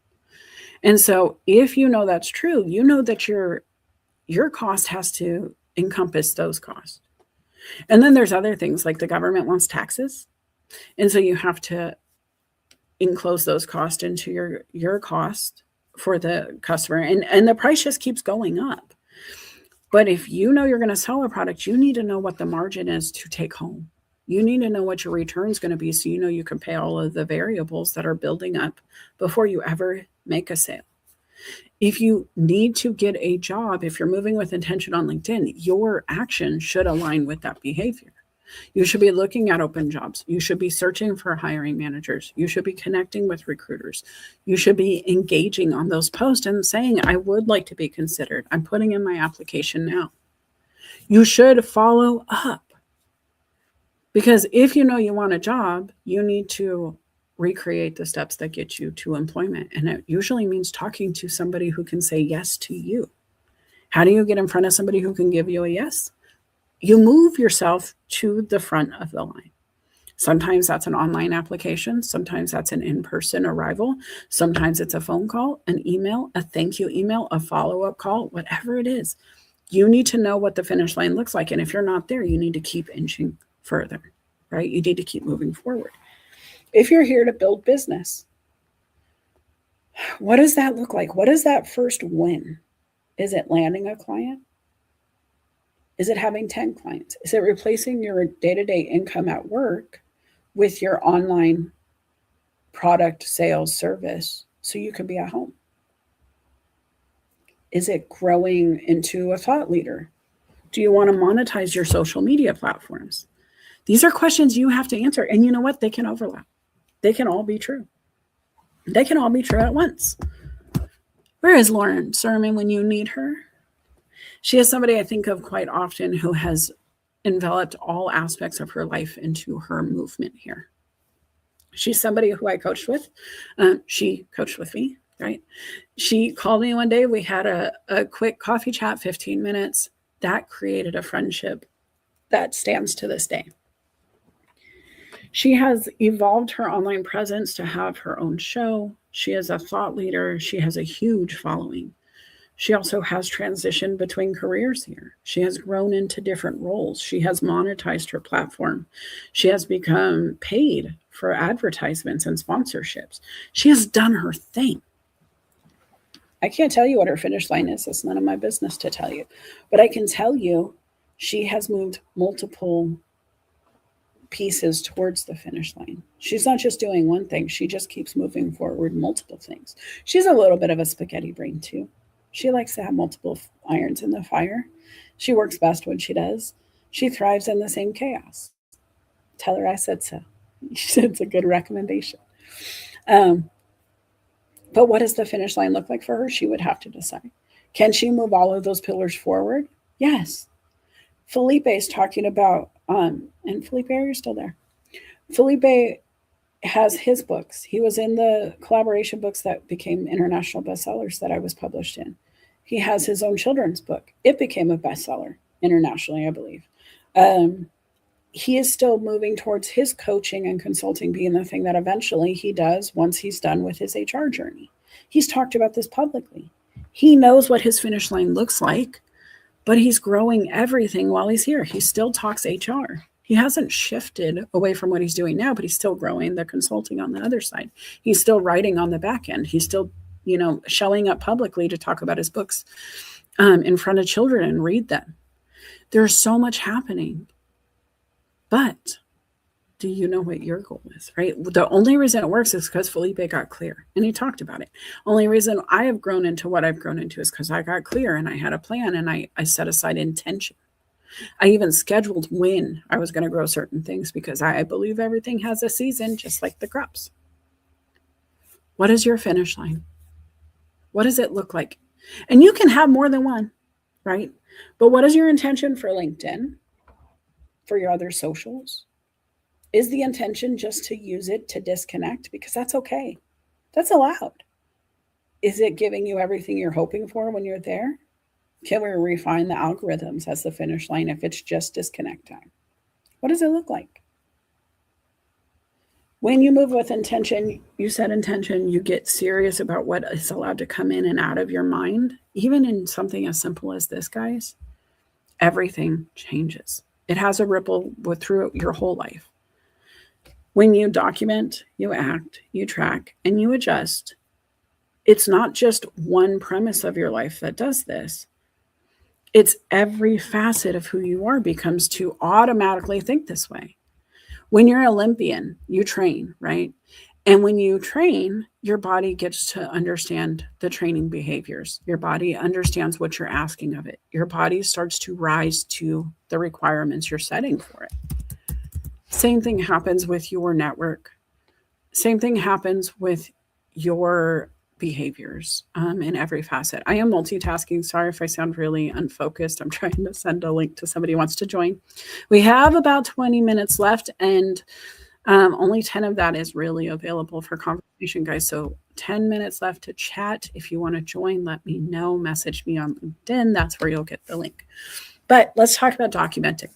And so if you know that's true, you know that your cost has to encompass those costs. And then there's other things like the government wants taxes. And so you have to enclose those costs into your cost for the customer. And the price just keeps going up. But if you know you're going to sell a product, you need to know what the margin is to take home. You need to know what your return is going to be so you know you can pay all of the variables that are building up before you ever make a sale. If you need to get a job, if you're moving with intention on LinkedIn, your action should align with that behavior. You should be looking at open jobs. You should be searching for hiring managers. You should be connecting with recruiters. You should be engaging on those posts and saying, I would like to be considered. I'm putting in my application now. You should follow up. Because if you know you want a job, you need to recreate the steps that get you to employment. And it usually means talking to somebody who can say yes to you. How do you get in front of somebody who can give you a yes? You move yourself to the front of the line. Sometimes that's an online application. Sometimes that's an in-person arrival. Sometimes it's a phone call, an email, a thank you email, a follow-up call, whatever it is. You need to know what the finish line looks like. And if you're not there, you need to keep inching further, right? You need to keep moving forward. If you're here to build business, what does that look like? What is that first win? Is it landing a client? Is it having 10 clients? Is it replacing your day-to-day income at work with your online product sales service so you can be at home? Is it growing into a thought leader? Do you want to monetize your social media platforms? These are questions you have to answer. And you know what? They can overlap. They can all be true. They can all be true at once. Where is Lauren Sermon when you need her? She is somebody I think of quite often who has enveloped all aspects of her life into her movement here. She's somebody who I coached with. She coached with me, right? She called me one day. We had a quick coffee chat, 15 minutes. That created a friendship that stands to this day. She has evolved her online presence to have her own show. She is a thought leader. She has a huge following. She also has transitioned between careers here. She has grown into different roles. She has monetized her platform. She has become paid for advertisements and sponsorships. She has done her thing. I can't tell you what her finish line is. It's none of my business to tell you. But I can tell you she has moved multiple pieces towards the finish line. She's not just doing one thing. She just keeps moving forward multiple things. She's a little bit of a spaghetti brain too. She likes to have multiple irons in the fire. She works best when she does. She thrives in the same chaos. Tell her I said so. It's a good recommendation. But what does the finish line look like for her? She would have to decide. Can she move all of those pillars forward? Yes. Felipe is talking about, and Felipe, are you still there? Felipe has his books. He was in the collaboration books that became international bestsellers that I was published in. He has his own children's book. It became a bestseller internationally, I believe. He is still moving towards his coaching and consulting being the thing that eventually he does once he's done with his HR journey. He's talked about this publicly. He knows what his finish line looks like, but he's growing everything while he's here. He still talks HR. He hasn't shifted away from what he's doing now, but he's still growing the consulting on the other side. He's still writing on the back end. He's still, showing up publicly to talk about his books in front of children and read them. There's so much happening. But do you know what your goal is, right? The only reason it works is because Felipe got clear and he talked about it. Only reason I have grown into what I've grown into is because I got clear and I had a plan and I set aside intention. I even scheduled when I was going to grow certain things because I believe everything has a season, just like the crops. What is your finish line? What does it look like? And you can have more than one, right? But what is your intention for LinkedIn? For your other socials? Is the intention just to use it to disconnect? Because that's okay. That's allowed. Is it giving you everything you're hoping for when you're there? Can we refine the algorithms as the finish line if it's just disconnect time? What does it look like? When you move with intention, you set intention, you get serious about what is allowed to come in and out of your mind. Even in something as simple as this, guys, everything changes. It has a ripple through your whole life. When you document, you act, you track, and you adjust, it's not just one premise of your life that does this. It's every facet of who you are becomes to automatically think this way. When you're an Olympian, you train, right? And when you train, your body gets to understand the training behaviors. Your body understands what you're asking of it. Your body starts to rise to the requirements you're setting for it. Same thing happens with your network. Same thing happens with your behaviors in every facet. I am multitasking. Sorry if I sound really unfocused. I'm trying to send a link to somebody who wants to join. We have about 20 minutes left, and only 10 of that is really available for conversation, guys. So 10 minutes left to chat. If you want to join, let me know. Message me on LinkedIn. That's where you'll get the link. But let's talk about documenting.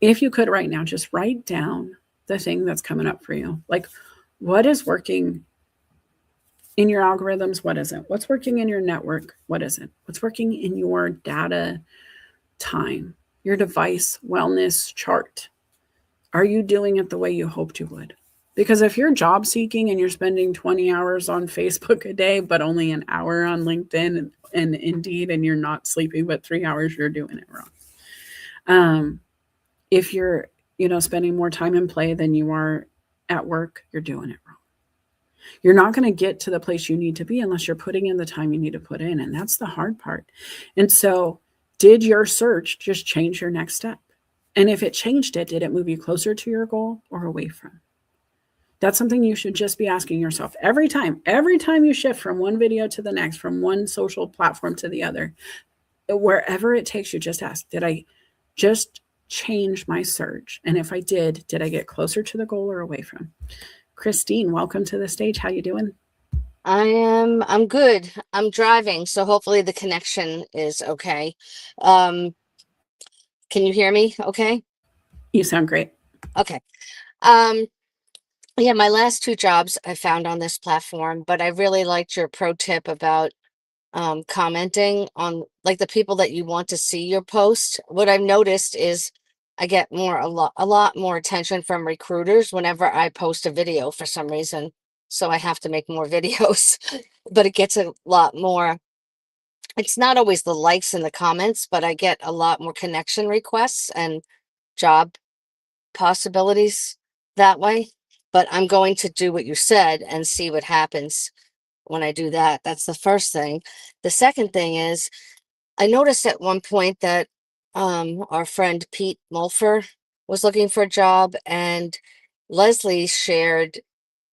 If you could right now, just write down the thing that's coming up for you. Like, what is working in your algorithms? What isn't? What's working in your network? What isn't? What's working in your data time, your device wellness chart? Are you doing it the way you hoped you would? Because if you're job seeking and you're spending 20 hours on Facebook a day, but only an hour on LinkedIn and Indeed, and you're not sleeping but 3 hours, you're doing it wrong. If you're, spending more time in play than you are at work, you're doing it wrong. You're not going to get to the place you need to be unless you're putting in the time you need to put in. And that's the hard part. And so did your search just change your next step? And if it changed it, did it move you closer to your goal or away from? That's something you should just be asking yourself every time you shift from one video to the next, from one social platform to the other, wherever it takes you, just ask, did I just change my search? And if I did I get closer to the goal or away from? Christine, welcome to the stage. How you doing? I'm good. I'm driving, so hopefully the connection is okay. Can you hear me okay? You sound great. Okay. Yeah, my last 2 jobs I found on this platform, but I really liked your pro tip about commenting on like the people that you want to see your post. What I've noticed is I get a lot more attention from recruiters whenever I post a video for some reason. So I have to make more videos, but it gets a lot more. It's not always the likes and the comments, but I get a lot more connection requests and job possibilities that way. But I'm going to do what you said and see what happens when I do that. That's the first thing. The second thing is I noticed at one point that our friend Pete Mulfer was looking for a job, and Leslie shared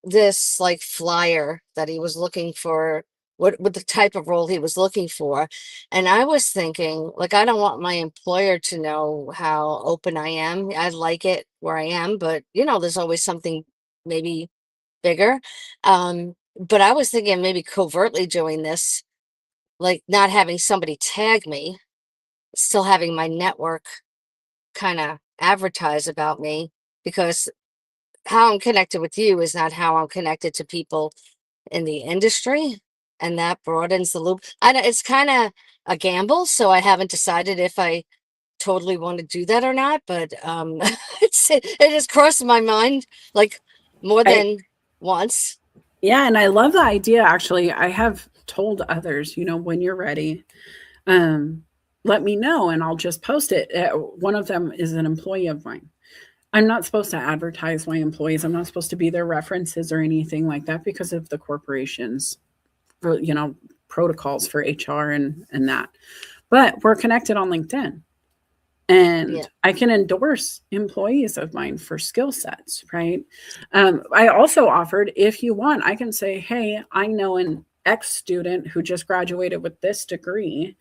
this like flyer that he was looking for, what the type of role he was looking for. And I was thinking, like, I don't want my employer to know how open I am. I like it where I am, but there's always something maybe bigger. But I was thinking maybe covertly doing this, like not having somebody tag me, still having my network kind of advertise about me, because how I'm connected with you is not how I'm connected to people in the industry, and that broadens the loop. It's kind of a gamble, so I haven't decided if I totally want to do that or not, but it has crossed my mind like more than once. Yeah, and I love the idea. Actually, I have told others, when you're ready, let me know and I'll just post it. One of them is an employee of mine. I'm not supposed to advertise my employees. I'm not supposed to be their references or anything like that because of the corporation's, protocols for HR and that. But we're connected on LinkedIn. And yeah, I can endorse employees of mine for skill sets, right? I also offered, if you want, I can say, hey, I know an ex-student who just graduated with this degree.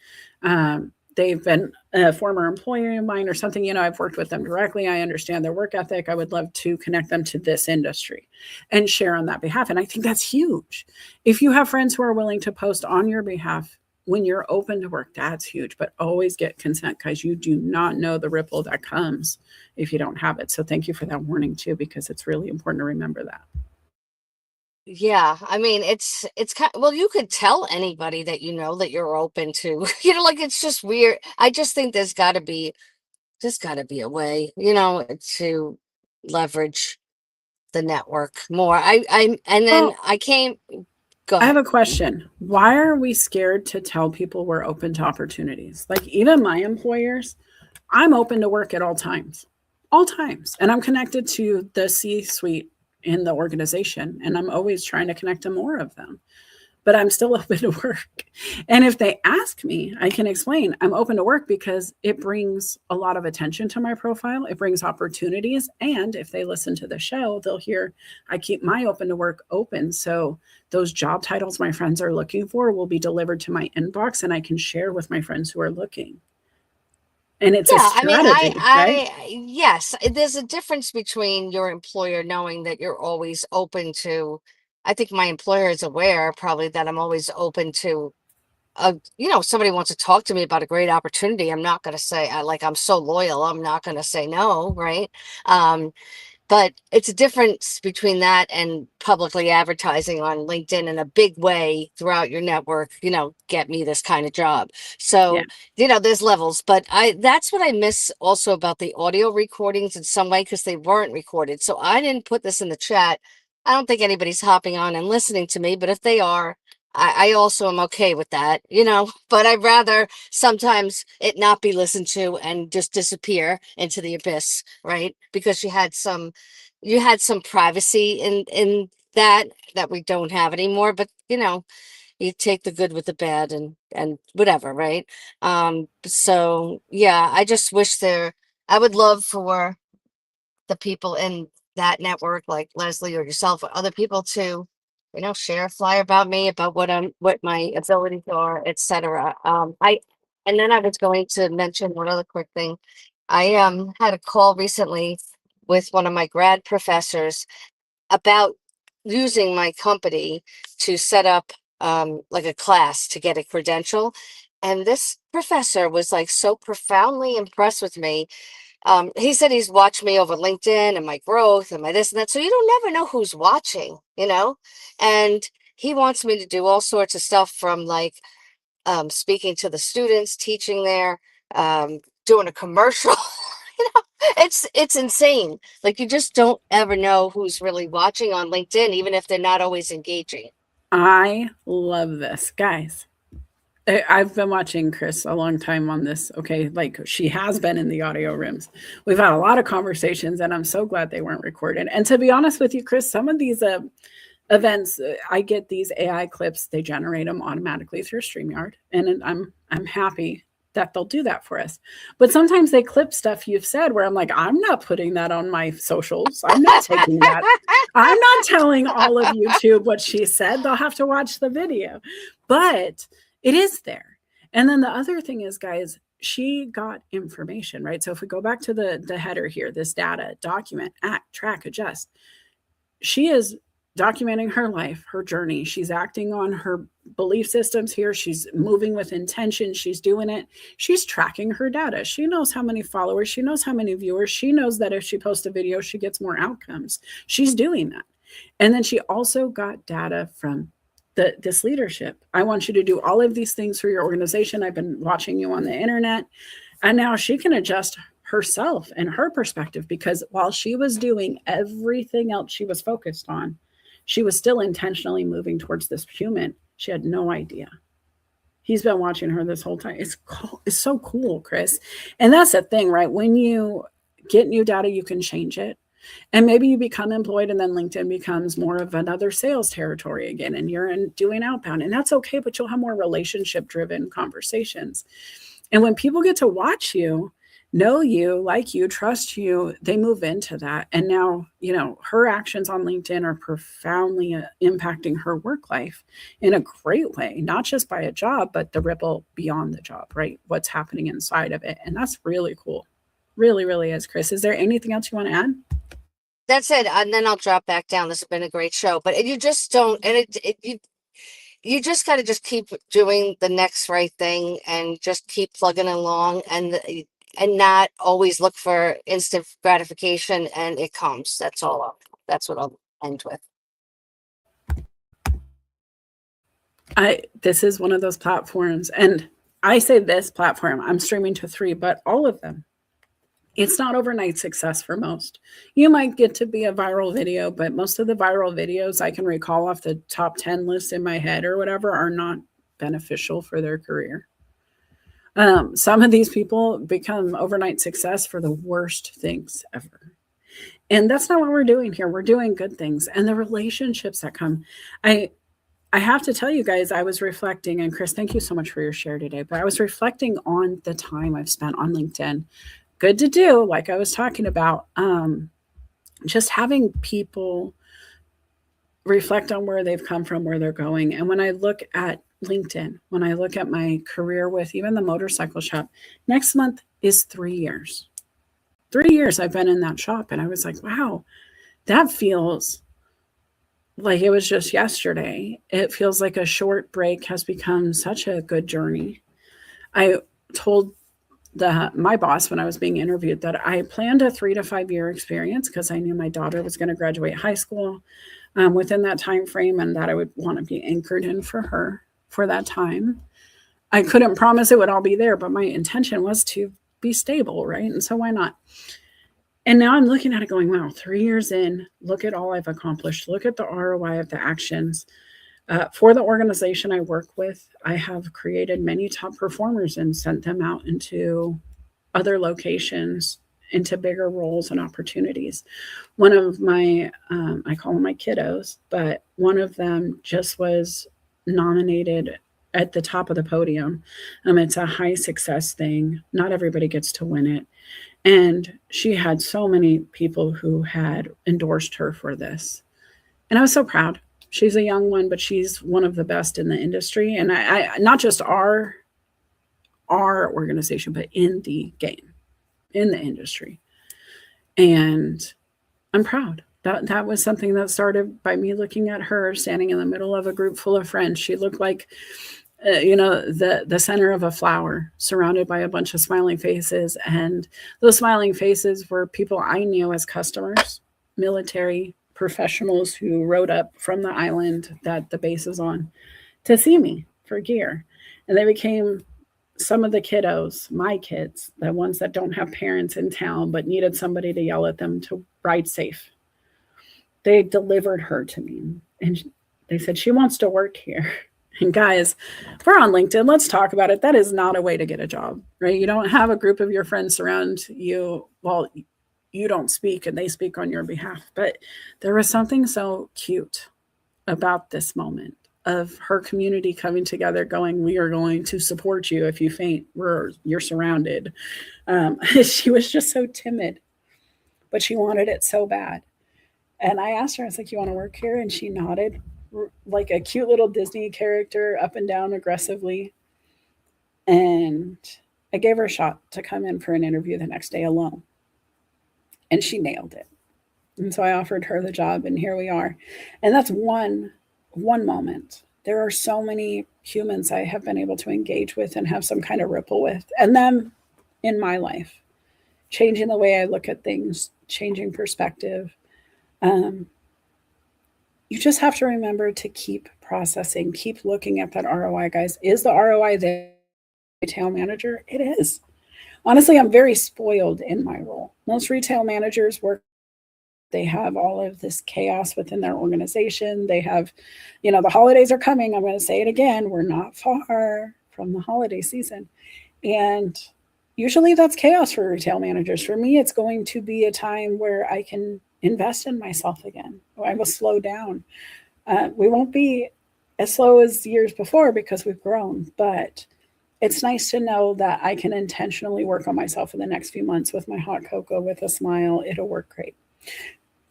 They've been a former employee of mine or something, I've worked with them directly. I understand their work ethic. I would love to connect them to this industry and share on that behalf. And I think that's huge. If you have friends who are willing to post on your behalf when you're open to work, that's huge. But always get consent, because you do not know the ripple that comes if you don't have it. So thank you for that warning too, because it's really important to remember that. Yeah, I mean, it's kind well, you could tell anybody that that you're open to, like it's just weird. I just think there's got to be a way, to leverage the network more. And then I came. Go ahead. I have a question. Why are we scared to tell people we're open to opportunities? Like even my employers, I'm open to work at all times, and I'm connected to the C-suite in the organization, and I'm always trying to connect to more of them. but I'm still open to work. And if they ask me, I can explain I'm open to work because it brings a lot of attention to my profile. It brings opportunities. And if they listen to the show, they'll hear I keep my open to work open. So those job titles my friends are looking for will be delivered to my inbox and I can share with my friends who are looking. And it's a Yeah, I mean, strategy, right? yes, there's a difference between your employer knowing that you're always open to. I think my employer is aware probably that I'm always open to, somebody wants to talk to me about a great opportunity. I'm not going to say, I'm so loyal, I'm not going to say no, right? Um, but it's a difference between that and publicly advertising on LinkedIn in a big way throughout your network, get me this kind of job. Yeah. So, there's levels, but that's what I miss also about the audio recordings in some way, because they weren't recorded. So I didn't put this in the chat. I don't think anybody's hopping on and listening to me, but if they are, I also am okay with that, but I'd rather sometimes it not be listened to and just disappear into the abyss, right? Because you had some privacy in that we don't have anymore, but you take the good with the bad and whatever, right? So yeah, I just wish I would love for the people in that network, like Leslie or yourself or other people, to share a flyer about me, about what my abilities are, etc. And then I was going to mention one other quick thing. I had a call recently with one of my grad professors about using my company to set up like a class to get a credential. And this professor was like so profoundly impressed with me. He said he's watched me over LinkedIn and my growth and my this and that. So you don't never know who's watching, and he wants me to do all sorts of stuff, from like speaking to the students, teaching there, doing a commercial. It's insane. Like, you just don't ever know who's really watching on LinkedIn, even if they're not always engaging. I love this, guys. I've been watching Chris a long time on this. Okay, like she has been in the audio rooms. We've had a lot of conversations, and I'm so glad they weren't recorded. And to be honest with you, Chris, some of these events, I get these AI clips. They generate them automatically through StreamYard, and I'm happy that they'll do that for us. But sometimes they clip stuff you've said where I'm like, I'm not putting that on my socials. I'm not taking that. I'm not telling all of YouTube what she said. They'll have to watch the video. But it is there. And then the other thing is, guys, she got information, right? So if we go back to the header here, this data, document, act, track, adjust, she is documenting her life, her journey. She's acting on her belief systems here. She's moving with intention. She's doing it. She's tracking her data. She knows how many followers. She knows how many viewers. She knows that if she posts a video, she gets more outcomes. She's doing that. And then she also got data from this leadership. I want you to do all of these things for your organization. I've been watching you on the internet. And now she can adjust herself and her perspective, because while she was doing everything else she was focused on, she was still intentionally moving towards this human. She had no idea. He's been watching her this whole time. It's so cool, Chris. And that's the thing, right? When you get new data, you can change it. And maybe you become employed and then LinkedIn becomes more of another sales territory again, and you're doing outbound, and that's okay, but you'll have more relationship driven conversations. And when people get to watch you, know you, like you, trust you, they move into that. And now, her actions on LinkedIn are profoundly impacting her work life in a great way, not just by a job, but the ripple beyond the job, right? What's happening inside of it. And that's really cool. Really, really is, Chris. Is there anything else you want to add? That's it. And then I'll drop back down. This has been a great show, but you just don't, and you just got to just keep doing the next right thing and just keep plugging along, and not always look for instant gratification, and it comes. That's what I'll end with. This is one of those platforms, and I say this platform, I'm streaming to 3, but all of them, it's not overnight success for most. You might get to be a viral video, but most of the viral videos I can recall off the top 10 list in my head or whatever are not beneficial for their career. Some of these people become overnight success for the worst things ever. And that's not what we're doing here. We're doing good things. And the relationships that come, I have to tell you guys, I was reflecting, and Chris, thank you so much for your share today. But I was reflecting on the time I've spent on LinkedIn. Good to do, like I was talking about. Just having people reflect on where they've come from, where they're going. And when I look at LinkedIn, when I look at my career with even the motorcycle shop, next month is 3 years. 3 years I've been in that shop. And I was like, wow, that feels like it was just yesterday. It feels like a short break has become such a good journey. I told my boss when I was being interviewed that I planned a 3 to 5 year experience because I knew my daughter was going to graduate high school within that time frame, and that I would want to be anchored in for her for that time. I couldn't promise it would all be there, but my intention was to be stable, right? And so why not? And now I'm looking at it going, wow, 3 years in, look at all I've accomplished. Look at the ROI of the actions. For the organization I work with, I have created many top performers and sent them out into other locations, into bigger roles and opportunities. One of my, I call them my kiddos, but one of them just was nominated at the top of the podium. It's a high success thing. Not everybody gets to win it. And she had so many people who had endorsed her for this. And I was so proud. She's a young one, but she's one of the best in the industry. And I not just our organization, but in the game, in the industry. And I'm proud. That was something that started by me looking at her standing in the middle of a group full of friends. She looked like, the center of a flower surrounded by a bunch of smiling faces. And those smiling faces were people I knew as customers, military professionals who rode up from the island that the base is on to see me for gear. And they became some of the kiddos, my kids, the ones that don't have parents in town, but needed somebody to yell at them to ride safe. They delivered her to me. And they said, she wants to work here. And guys, if we're on LinkedIn, let's talk about it. That is not a way to get a job, right? You don't have a group of your friends surround you. Well, you don't speak and they speak on your behalf. But there was something so cute about this moment of her community coming together going, we are going to support you. If you faint, you're surrounded. She was just so timid, but she wanted it so bad. And I asked her, I was like, you want to work here? And she nodded like a cute little Disney character, up and down aggressively. And I gave her a shot to come in for an interview the next day alone. And she nailed it. And so I offered her the job, and here we are. And that's one moment. There are so many humans I have been able to engage with and have some kind of ripple with, and them in my life, changing the way I look at things, changing perspective. You just have to remember to keep processing, keep looking at that ROI, guys. Is the ROI there? Retail manager? It is. Honestly, I'm very spoiled in my role. Most retail managers work, they have all of this chaos within their organization. They have, the holidays are coming. I'm going to say it again. We're not far from the holiday season. And usually that's chaos for retail managers. For me, it's going to be a time where I can invest in myself again. I will slow down. We won't be as slow as years before because we've grown, but it's nice to know that I can intentionally work on myself in the next few months with my hot cocoa, with a smile. It'll work great.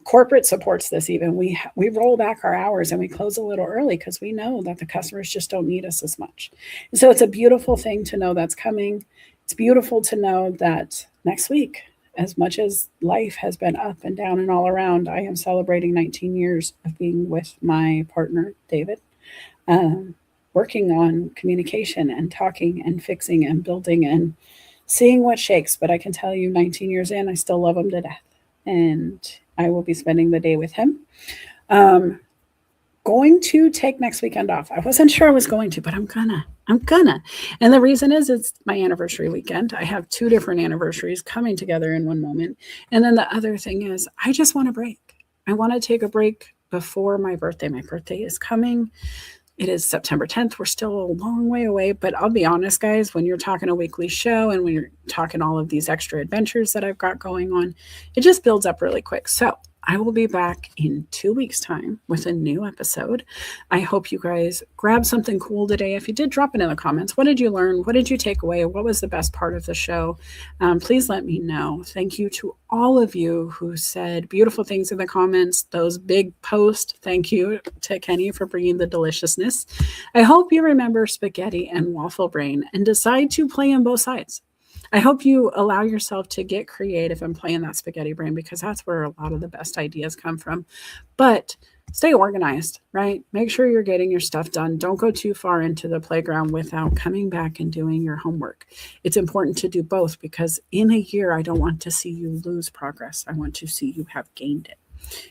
Corporate supports this even. We roll back our hours and we close a little early because we know that the customers just don't need us as much. And so it's a beautiful thing to know that's coming. It's beautiful to know that next week, as much as life has been up and down and all around, I am celebrating 19 years of being with my partner, David, working on communication and talking and fixing and building and seeing what shakes. But I can tell you 19 years in, I still love him to death. And I will be spending the day with him. Going to take next weekend off. I wasn't sure I was going to, but I'm gonna. And the reason is it's my anniversary weekend. I have 2 different anniversaries coming together in one moment. And then the other thing is I just want a break. I want to take a break before my birthday. My birthday is coming. It is September 10th. We're still a long way away, but I'll be honest, guys, when you're talking a weekly show and when you're talking all of these extra adventures that I've got going on, it just builds up really quick. So I will be back in 2 weeks' time with a new episode. I hope you guys grab something cool today. If you did, drop it in the comments. What did you learn? What did you take away? What was the best part of the show? Please let me know. Thank you to all of you who said beautiful things in the comments, those big posts. Thank you to Kenny for bringing the deliciousness. I hope you remember spaghetti and waffle brain and decide to play on both sides. I hope you allow yourself to get creative and play in that spaghetti brain, because that's where a lot of the best ideas come from. But stay organized, right? Make sure you're getting your stuff done. Don't go too far into the playground without coming back and doing your homework. It's important to do both, because in a year, I don't want to see you lose progress. I want to see you have gained it.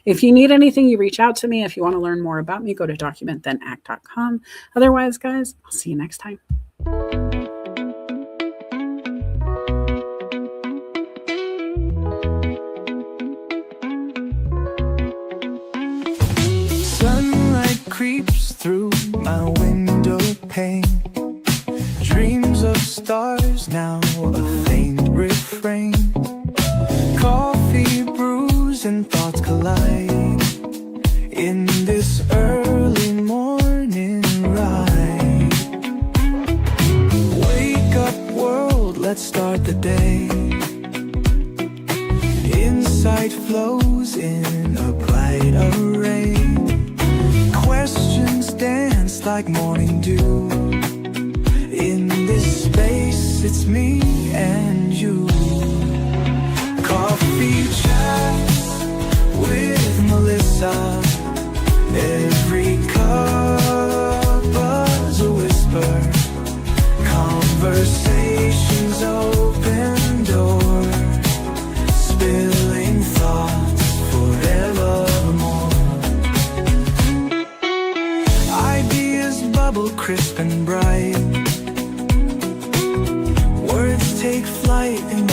If you need anything, you reach out to me. If you want to learn more about me, go to documentthenact.com. Otherwise, guys, I'll see you next time. Sunlight creeps through my window pane. Dreams of stars, now a faint refrain. Coffee brews and thoughts collide in this early morning ride. Wake up world, let's start the day. Insight flows in a bright array. Questions dance like morning dew. In this space, it's me and you. Coffee chats with Melissa. Every cup was a whisper. Conversations open doors, spilling thoughts forevermore. Ideas bubble crisp and bright. Words take flight in